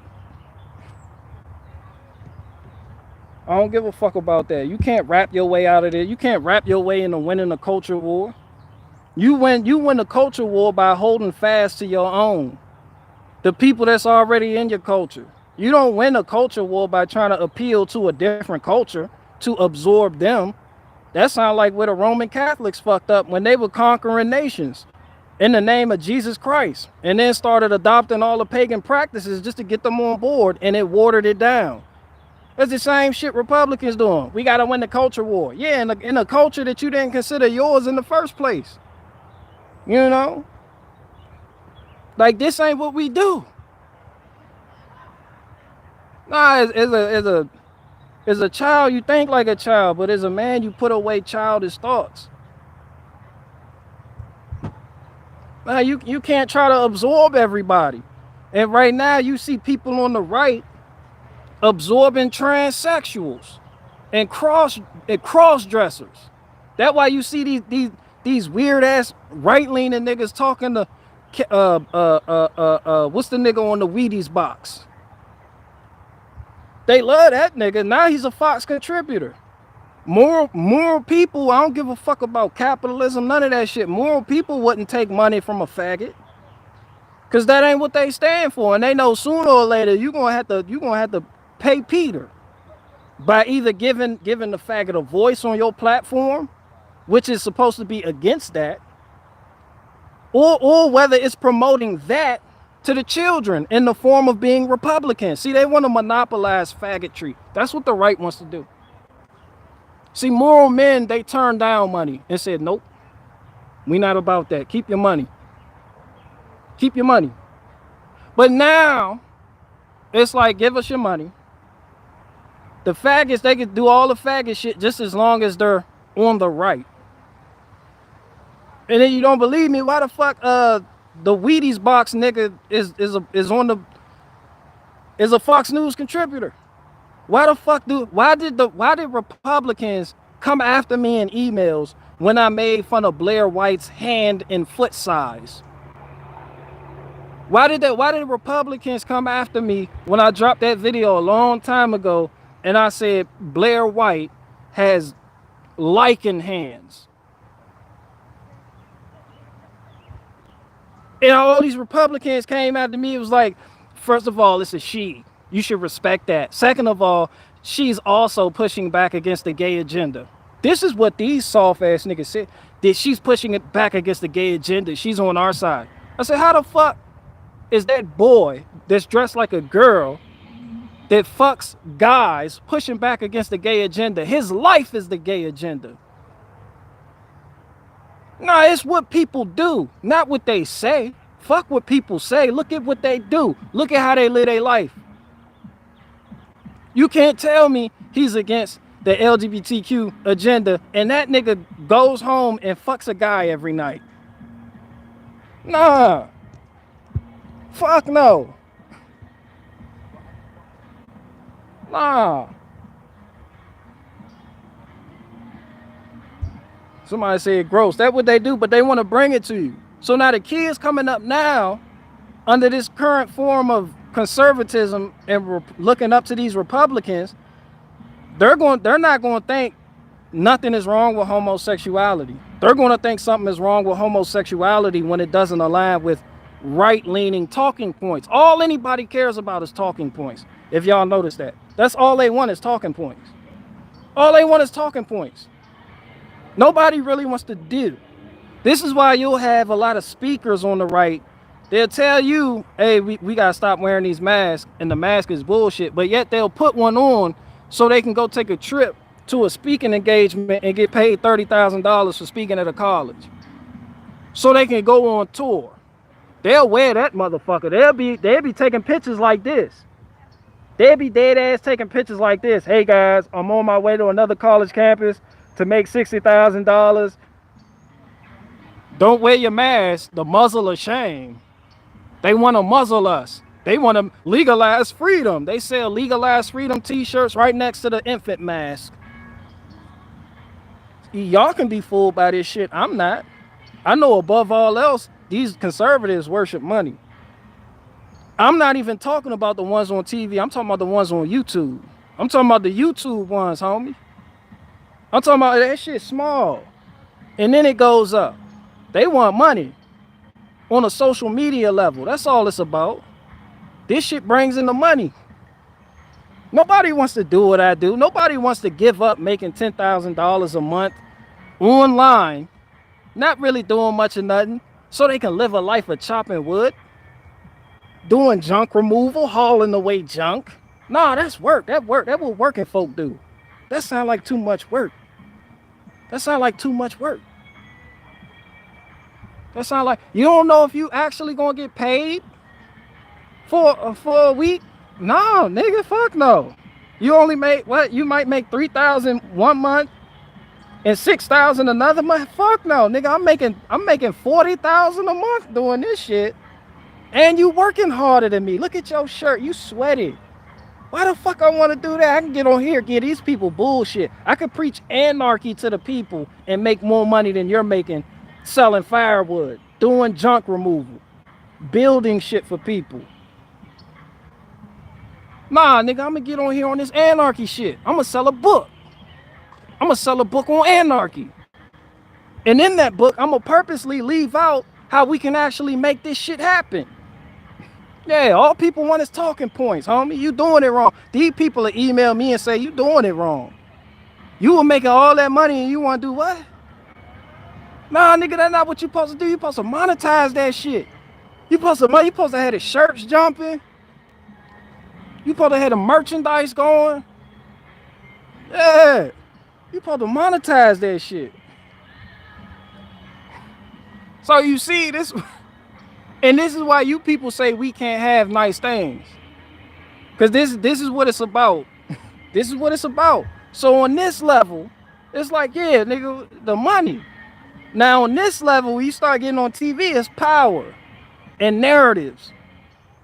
A: I don't give a fuck about that. You can't rap your way out of there. You can't rap your way into winning a culture war. You win the culture war by holding fast to your own. The people that's already in your culture. You don't win a culture war by trying to appeal to a different culture to absorb them. That sounds like where the Roman Catholics fucked up when they were conquering nations in the name of Jesus Christ, and then started adopting all the pagan practices just to get them on board, and it watered it down. That's the same shit Republicans doing. We got to win the culture war. Yeah, in a culture that you didn't consider yours in the first place. You know? Like, this ain't what we do. Nah, as a child, you think like a child, but as a man, you put away childish thoughts. Now, you can't try to absorb everybody. And right now, you see people on the right absorbing transsexuals and cross-dressers. That's why you see these weird-ass right-leaning niggas talking to, what's the nigga on the Wheaties box? They love that nigga. Now he's a Fox contributor. Moral people, I don't give a fuck about capitalism, none of that shit. Moral people wouldn't take money from a faggot. Cause that ain't what they stand for. And they know sooner or later you're gonna have to pay Peter by either giving the faggot a voice on your platform, which is supposed to be against that, or whether it's promoting that to the children in the form of being Republican. See, they want to monopolize faggotry. That's what the right wants to do. See, moral men, they turned down money and said, nope, we not about that. Keep your money. Keep your money. But now, it's like, give us your money. The faggots, they can do all the faggot shit just as long as they're on the right. And then you don't believe me, why the fuck the Wheaties box nigga is a Fox News contributor? Why did Republicans come after me in emails when I made fun of Blair White's hand and foot size? Why did Republicans come after me when I dropped that video a long time ago and I said Blair White has lichen hands? And all these Republicans came after me. It was like, first of all, it's a she. You should respect that. Second of all, she's also pushing back against the gay agenda. This is what these soft ass niggas said. That she's pushing it back against the gay agenda. She's on our side. I said, how the fuck is that boy that's dressed like a girl that fucks guys pushing back against the gay agenda? His life is the gay agenda. Nah, it's what people do, not what they say. Fuck what people say. Look at what they do. Look at how they live their life. You can't tell me he's against the LGBTQ agenda and that nigga goes home and fucks a guy every night. Nah. Fuck no. Nah. Somebody said gross. That's what they do, but they want to bring it to you. So now the kids coming up now under this current form of conservatism and looking up to these Republicans, they're not going to think nothing is wrong with homosexuality. They're going to think something is wrong with homosexuality when it doesn't align with right-leaning talking points. All anybody cares about is talking points. If y'all notice that. That's all they want is talking points. All they want is talking points. Nobody really wants to do. This is why you'll have a lot of speakers on the right. They'll tell you, hey, we got to stop wearing these masks, and the mask is bullshit. But yet they'll put one on so they can go take a trip to a speaking engagement and get paid $30,000 for speaking at a college. So they can go on tour. They'll wear that motherfucker. They'll be taking pictures like this. They'll be dead ass taking pictures like this. Hey guys, I'm on my way to another college campus to make $60,000. Don't wear your mask, the muzzle of shame. They want to muzzle us. They want to legalize freedom. They sell legalized freedom t-shirts right next to the infant mask. Y'all can be fooled by this shit. I'm not. I know above all else, these conservatives worship money. I'm not even talking about the ones on TV. I'm talking about the ones on YouTube. I'm talking about the YouTube ones, homie. I'm talking about that shit small. And then it goes up. They want money on a social media level. That's all it's about. This shit brings in the money. Nobody wants to do what I do. Nobody wants to give up making $10,000 a month online, not really doing much of nothing, so they can live a life of chopping wood, doing junk removal, hauling away junk. Nah, that's work. That what working folk do. That sound like too much work. That sound like too much work. That sound like you don't know if you actually gonna get paid for a week. No, nigga, fuck no. You only make what? You might make $3,000 one month and $6,000 another month. Fuck no, nigga. I'm making $40,000 a month doing this shit, and you working harder than me. Look at your shirt. You sweaty. Why the fuck I want to do that? I can get on here, give these people bullshit. I could preach anarchy to the people and make more money than you're making selling firewood, doing junk removal, building shit for people. Nah, nigga, I'm gonna get on here on this anarchy shit. I'm gonna sell a book. I'm gonna sell a book on anarchy. And in that book, I'm gonna purposely leave out how we can actually make this shit happen. Yeah, all people want is talking points, homie. You doing it wrong. These people will email me and say, you doing it wrong. You were making all that money and you want to do what? Nah, nigga, that's not what you supposed to do. You supposed to monetize that shit. You supposed to have the shirts jumping. You supposed to have the merchandise going. Yeah. You supposed to monetize that shit. So you see this, and this is why you people say we can't have nice things. Because this is what it's about. This is what it's about. So on this level, it's like, yeah, nigga, the money. Now on this level, when you start getting on TV, it's power and narratives.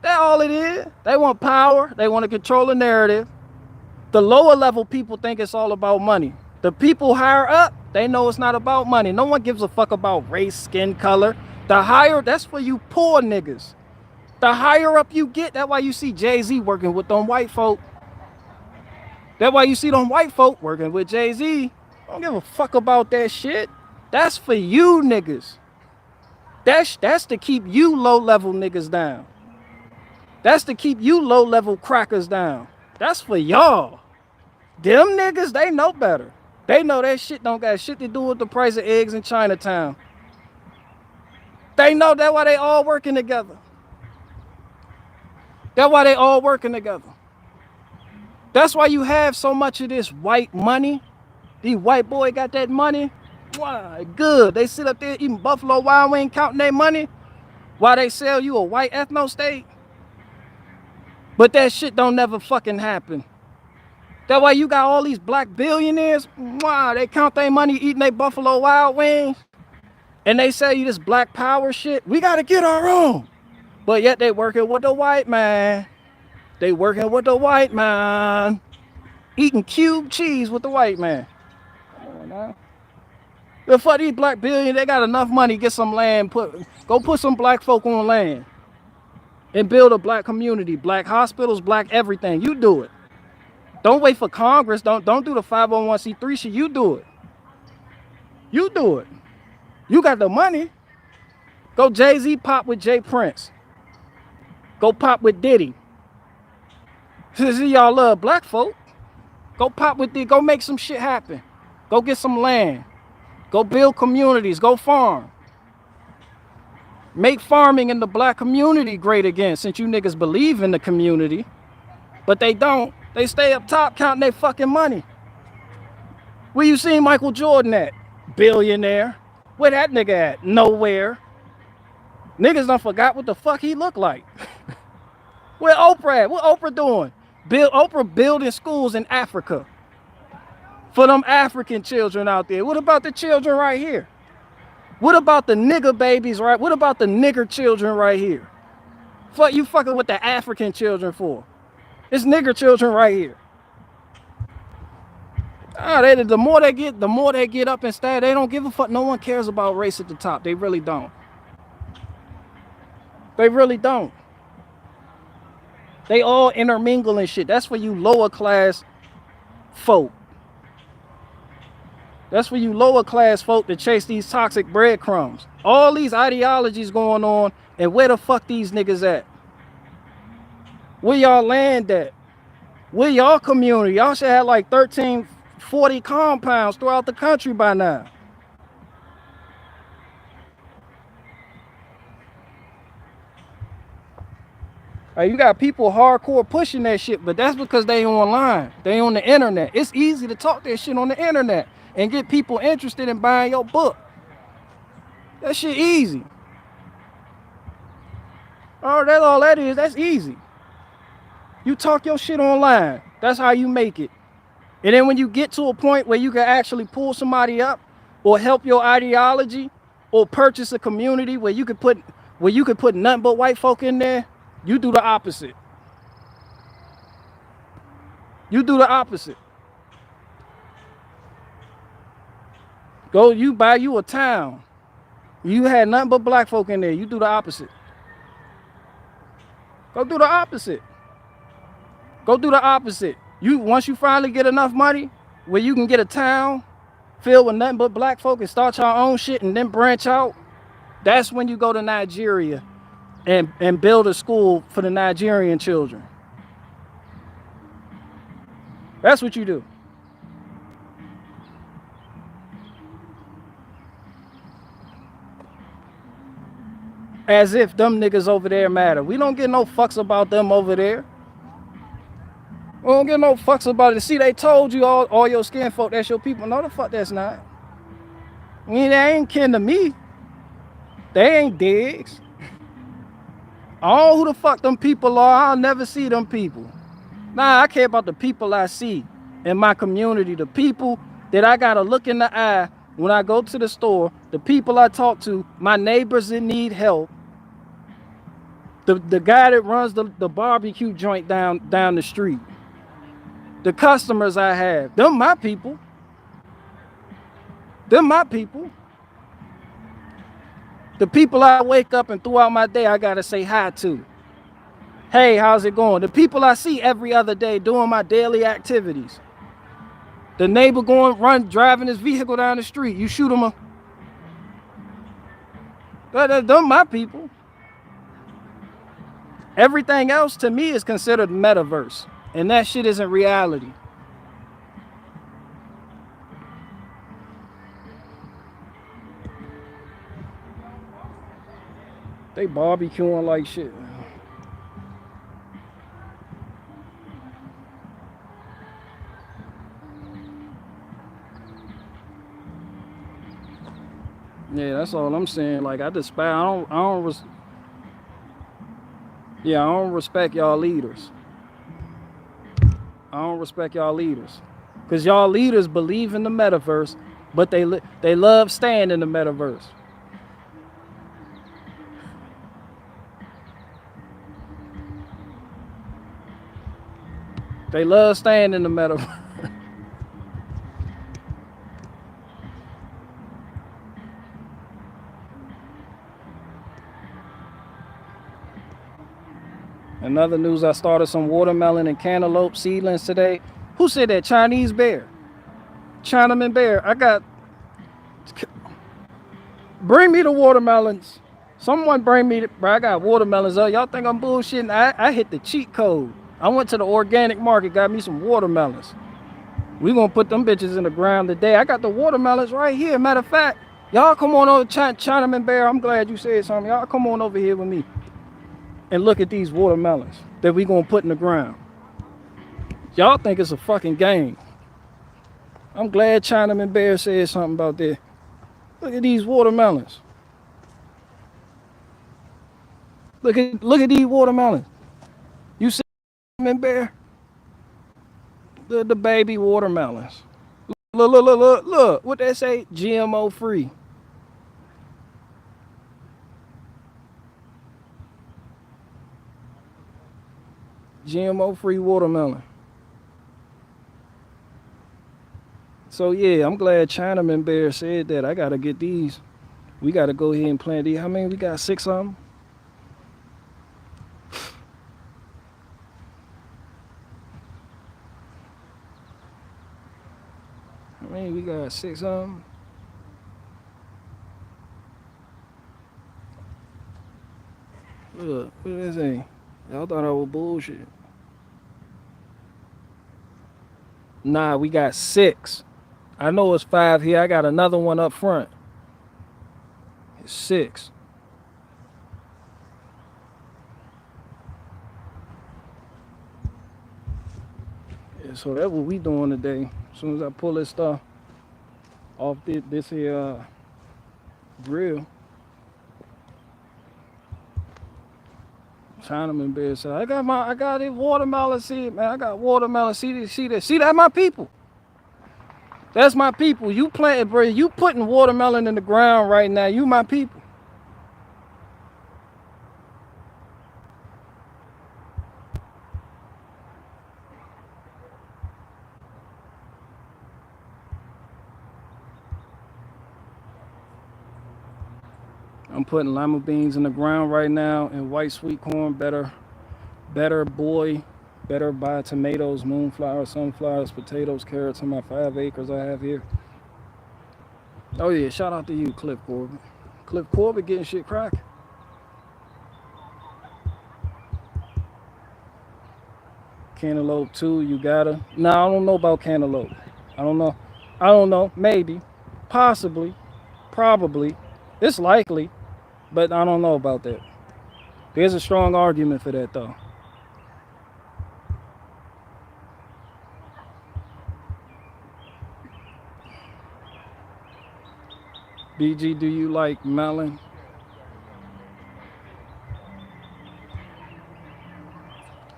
A: That's all it is. They want power. They want to control the narrative. The lower level people think it's all about money. The people higher up, they know it's not about money. No one gives a fuck about race, skin color. The higher, that's for you poor niggas. The higher up you get, that's why you see Jay-Z working with them white folk. That's why you see them white folk working with Jay-Z. Don't give a fuck about that shit. That's for you niggas. That's to keep you low-level niggas down. That's to keep you low-level crackers down. That's for y'all. Them niggas, they know better. They know that shit don't got shit to do with the price of eggs in Chinatown. They know that's why they all working together. That's why they all working together. That's why you have so much of this white money. These white boy got that money. Why, good. They sit up there eating Buffalo Wild Wing, counting their money while they sell you a white ethno state. But that shit don't never fucking happen. That's why you got all these black billionaires. Wow, they count their money eating their Buffalo Wild Wings. And they sell you this black power shit. We gotta get our own. But yet they working with the white man. They working with the white man. Eating cube cheese with the white man. Come on now. The fuck these black billionaires, they got enough money, get some land, go put some black folk on land. And build a black community, black hospitals, black everything. You do it. Don't wait for Congress. Don't do the 501c3 shit. You do it. You do it. You got the money. Go Jay-Z pop with Jay Prince. Go pop with Diddy. Since y'all love black folk, go pop with Diddy. Go make some shit happen. Go get some land. Go build communities. Go farm. Make farming in the black community great again, since you niggas believe in the community. But they don't. They stay up top counting their fucking money. Where you seen Michael Jordan at? Billionaire. Where that nigga at? Nowhere. Niggas done forgot what the fuck he looked like. Where Oprah at? What Oprah doing? Oprah building schools in Africa. For them African children out there. What about the children right here? What about the nigger babies, right? What about the nigger children right here? Fuck you fucking with the African children for? It's nigger children right here. The more they get up and stay, they don't give a fuck. No one cares about race at the top. They really don't. They really don't. They all intermingle and shit. That's for you lower class folk. That's for you lower class folk that chase these toxic breadcrumbs. All these ideologies going on, and where the fuck these niggas at? Where y'all land at? Where y'all community? Y'all should have like 13, 40 compounds throughout the country by now. You got people hardcore pushing that shit, but that's because they online. They on the internet. It's easy to talk that shit on the internet and get people interested in buying your book. That shit easy. Oh, that's all that is. That's easy. You talk your shit online. That's how you make it. And then when you get to a point where you can actually pull somebody up or help your ideology or purchase a community where you could put nothing but white folk in there, you do the opposite. You do the opposite. Go, you buy you a town. You had nothing but black folk in there. You do the opposite. Go do the opposite. Go do the opposite. Once you finally get enough money where you can get a town filled with nothing but black folk and start your own shit and then branch out, that's when you go to Nigeria and build a school for the Nigerian children. That's what you do. As if them niggas over there matter. We don't get no fucks about them over there. We don't get no fucks about it. See, they told you all your skin folk, that's your people. No, the fuck that's not. I mean, they ain't kin to me. They ain't digs. I don't know who the fuck them people are. I'll never see them people. Nah, I care about the people I see in my community. The people that I gotta look in the eye when I go to the store. The people I talk to. My neighbors that need help. The guy that runs the barbecue joint down the street. The customers I have. Them my people. Them my people. The people I wake up and throughout my day I gotta say hi to. Hey, how's it going? The people I see every other day doing my daily activities. The neighbor driving his vehicle down the street. You shoot him. Them my people. Everything else to me is considered metaverse, and that shit isn't reality. They barbecuing like shit. Yeah, that's all I'm saying. Like I despise. Yeah, I don't respect y'all leaders. I don't respect y'all leaders, cause y'all leaders believe in the metaverse, but they love staying in the metaverse. They love staying in the metaverse. In other news, I started some watermelon and cantaloupe seedlings today. Who said that? Chinese bear. Chinaman bear. Bring me the watermelons. Someone bring me bro, I got watermelons. Y'all think I'm bullshitting? I hit the cheat code. I went to the organic market, got me some watermelons. We gonna put them bitches in the ground today. I got the watermelons right here. Matter of fact, y'all come on over, Chinaman bear. I'm glad you said something. Y'all come on over here with me and look at these watermelons that we gonna put in the ground. Y'all think it's a fucking game. I'm glad Chinaman Bear said something about that. Look at these watermelons. Look at these watermelons. You see Chinaman Bear? The baby watermelons. Look. What they say? GMO free. GMO free watermelon. So yeah, I'm glad Chinaman Bear said that. I gotta get these. We gotta go ahead and plant these. How many we got? 6 of them? I mean, we got 6 of them. Look, what is that? Y'all thought I was bullshit. Nah, we got 6. I know it's 5 here. I got another one up front. It's 6. Yeah, so that's what we doing today. As soon as I pull this stuff off this here grill, Chinaman Bear said, I got this watermelon seed, man. I got watermelon seed. See that my people. That's my people. You planting, bro. You putting watermelon in the ground right now. You my people. I'm putting lima beans in the ground right now and white sweet corn. Better buy tomatoes, moonflowers, sunflowers, potatoes, carrots on my 5 acres I have here. Oh yeah, shout out to you, Cliff Corbett. Cliff Corbett getting shit cracking. Cantaloupe too, you gotta. Nah, I don't know about cantaloupe. I don't know. Maybe. Possibly. Probably. It's likely. But I don't know about that. There's a strong argument for that though. BG, do you like melon?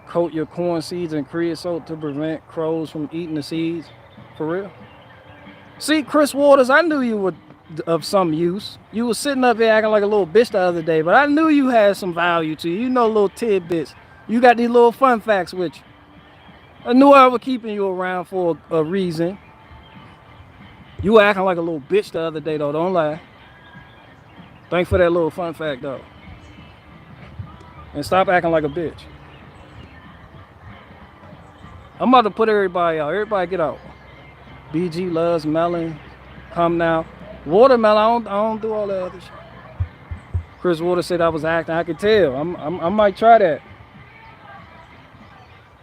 A: Coat your corn seeds in creosote to prevent crows from eating the seeds? For real? See, Chris Waters, I knew you were of some use. You was sitting up here acting like a little bitch the other day, but I knew you had some value to you. You know, little tidbits. You got these little fun facts with you. I knew I was keeping you around for a reason. You were acting like a little bitch the other day, though. Don't lie. Thanks for that little fun fact, though. And stop acting like a bitch. I'm about to put everybody out. Everybody get out. BG loves melon. Come now. Watermelon, I don't do all that other shit. Chris Water said I was acting. I could tell. I might try that.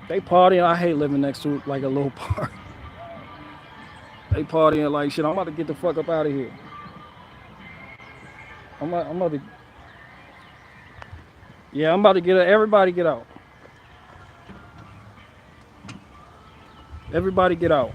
A: They partying. I hate living next to like a little park. They partying like shit. I'm about to get the fuck up out of here. I'm about to. Yeah, I'm about to get. Everybody get out. Everybody get out.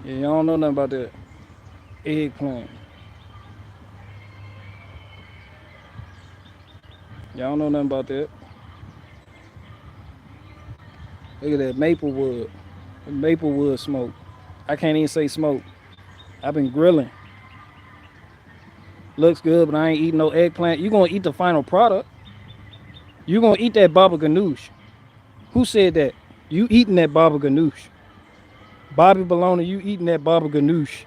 A: Yeah, y'all don't know nothing about that eggplant. Y'all don't know nothing about that. Look at that maple wood. The maple wood smoke. I can't even say smoke. I've been grilling. Looks good, but I ain't eating no eggplant. You gonna eat the final product. You gonna eat that baba ganoush. Who said that? You eating that baba ganoush. Bobby Baloney, you eating that baba ganoush.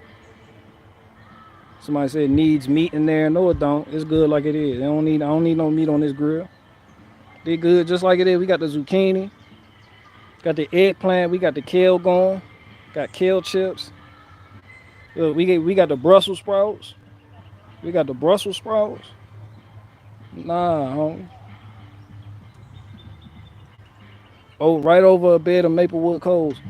A: Somebody said needs meat in there. No, it don't. It's good like it is. I don't need no meat on this grill. They good just like it is. We got the zucchini, got the eggplant, we got the kale going, got kale chips. We got the Brussels sprouts. We got the Brussels sprouts. Nah, homie. Oh, right over a bed of Maplewood coals.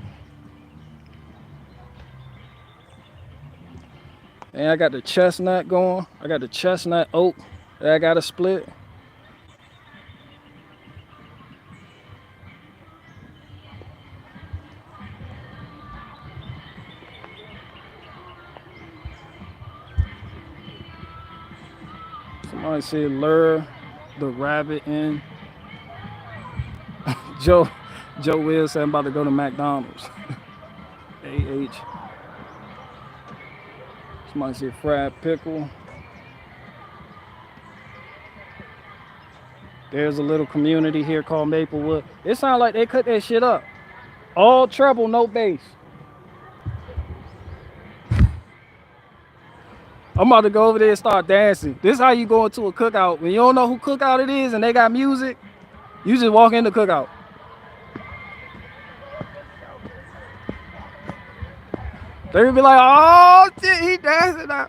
A: And I got the chestnut going. I got the chestnut oak that I got to split. Somebody said lure the rabbit in. Joe Will said I'm about to go to McDonald's. AH. Somebody said fried pickle. There's a little community here called Maplewood. It sounds like they cut that shit up. All treble, no bass. I'm about to go over there and start dancing. This is how you go into a cookout. When you don't know who cookout it is and they got music, you just walk in the cookout. They would be like, oh shit, he dancing now.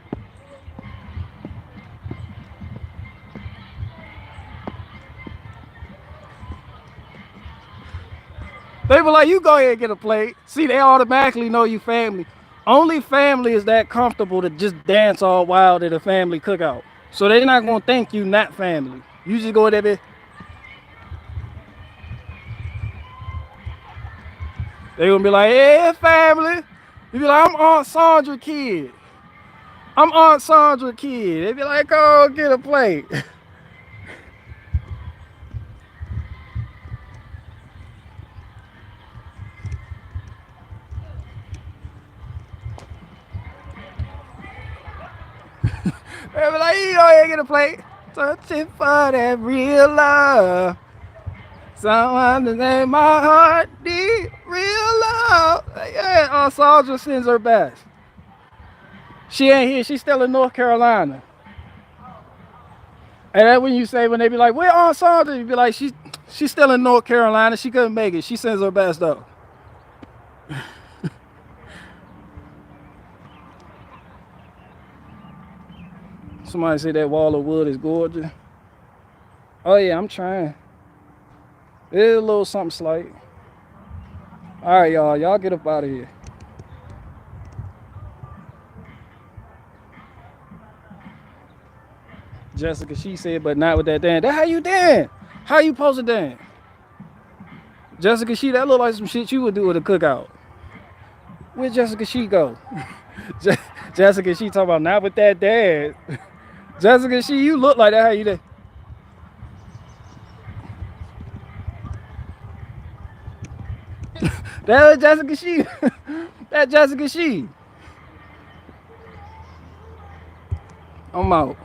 A: They be like, you go ahead and get a plate. See, they automatically know you family. Only family is that comfortable to just dance all wild at a family cookout. So they're not gonna think you not family. You just go there, they gonna be like, hey family. You be like, I'm Aunt Sandra kid. I'm Aunt Sandra kid. They be like, go get a plate. They be like, you go ahead and get a plate. Searching for that real love. Someone to name my heart deep, real love. Yeah, Aunt Sandra sends her best. She ain't here. She's still in North Carolina. And that's when you say, when they be like, where Aunt Sandra? You be like, she's still in North Carolina. She couldn't make it. She sends her best though. Somebody say that wall of wood is gorgeous. Oh yeah, I'm trying. It's a little something slight. All right, y'all. Y'all get up out of here. Jessica, she said, but not with that dance. That how you dance? How you supposed to dance? Jessica, that look like some shit you would do at a cookout. Where Jessica she go? Jessica, she talking about not with that dance. Jessica, you look like that. How you dance? That was Jessica, that Jessica, I'm out.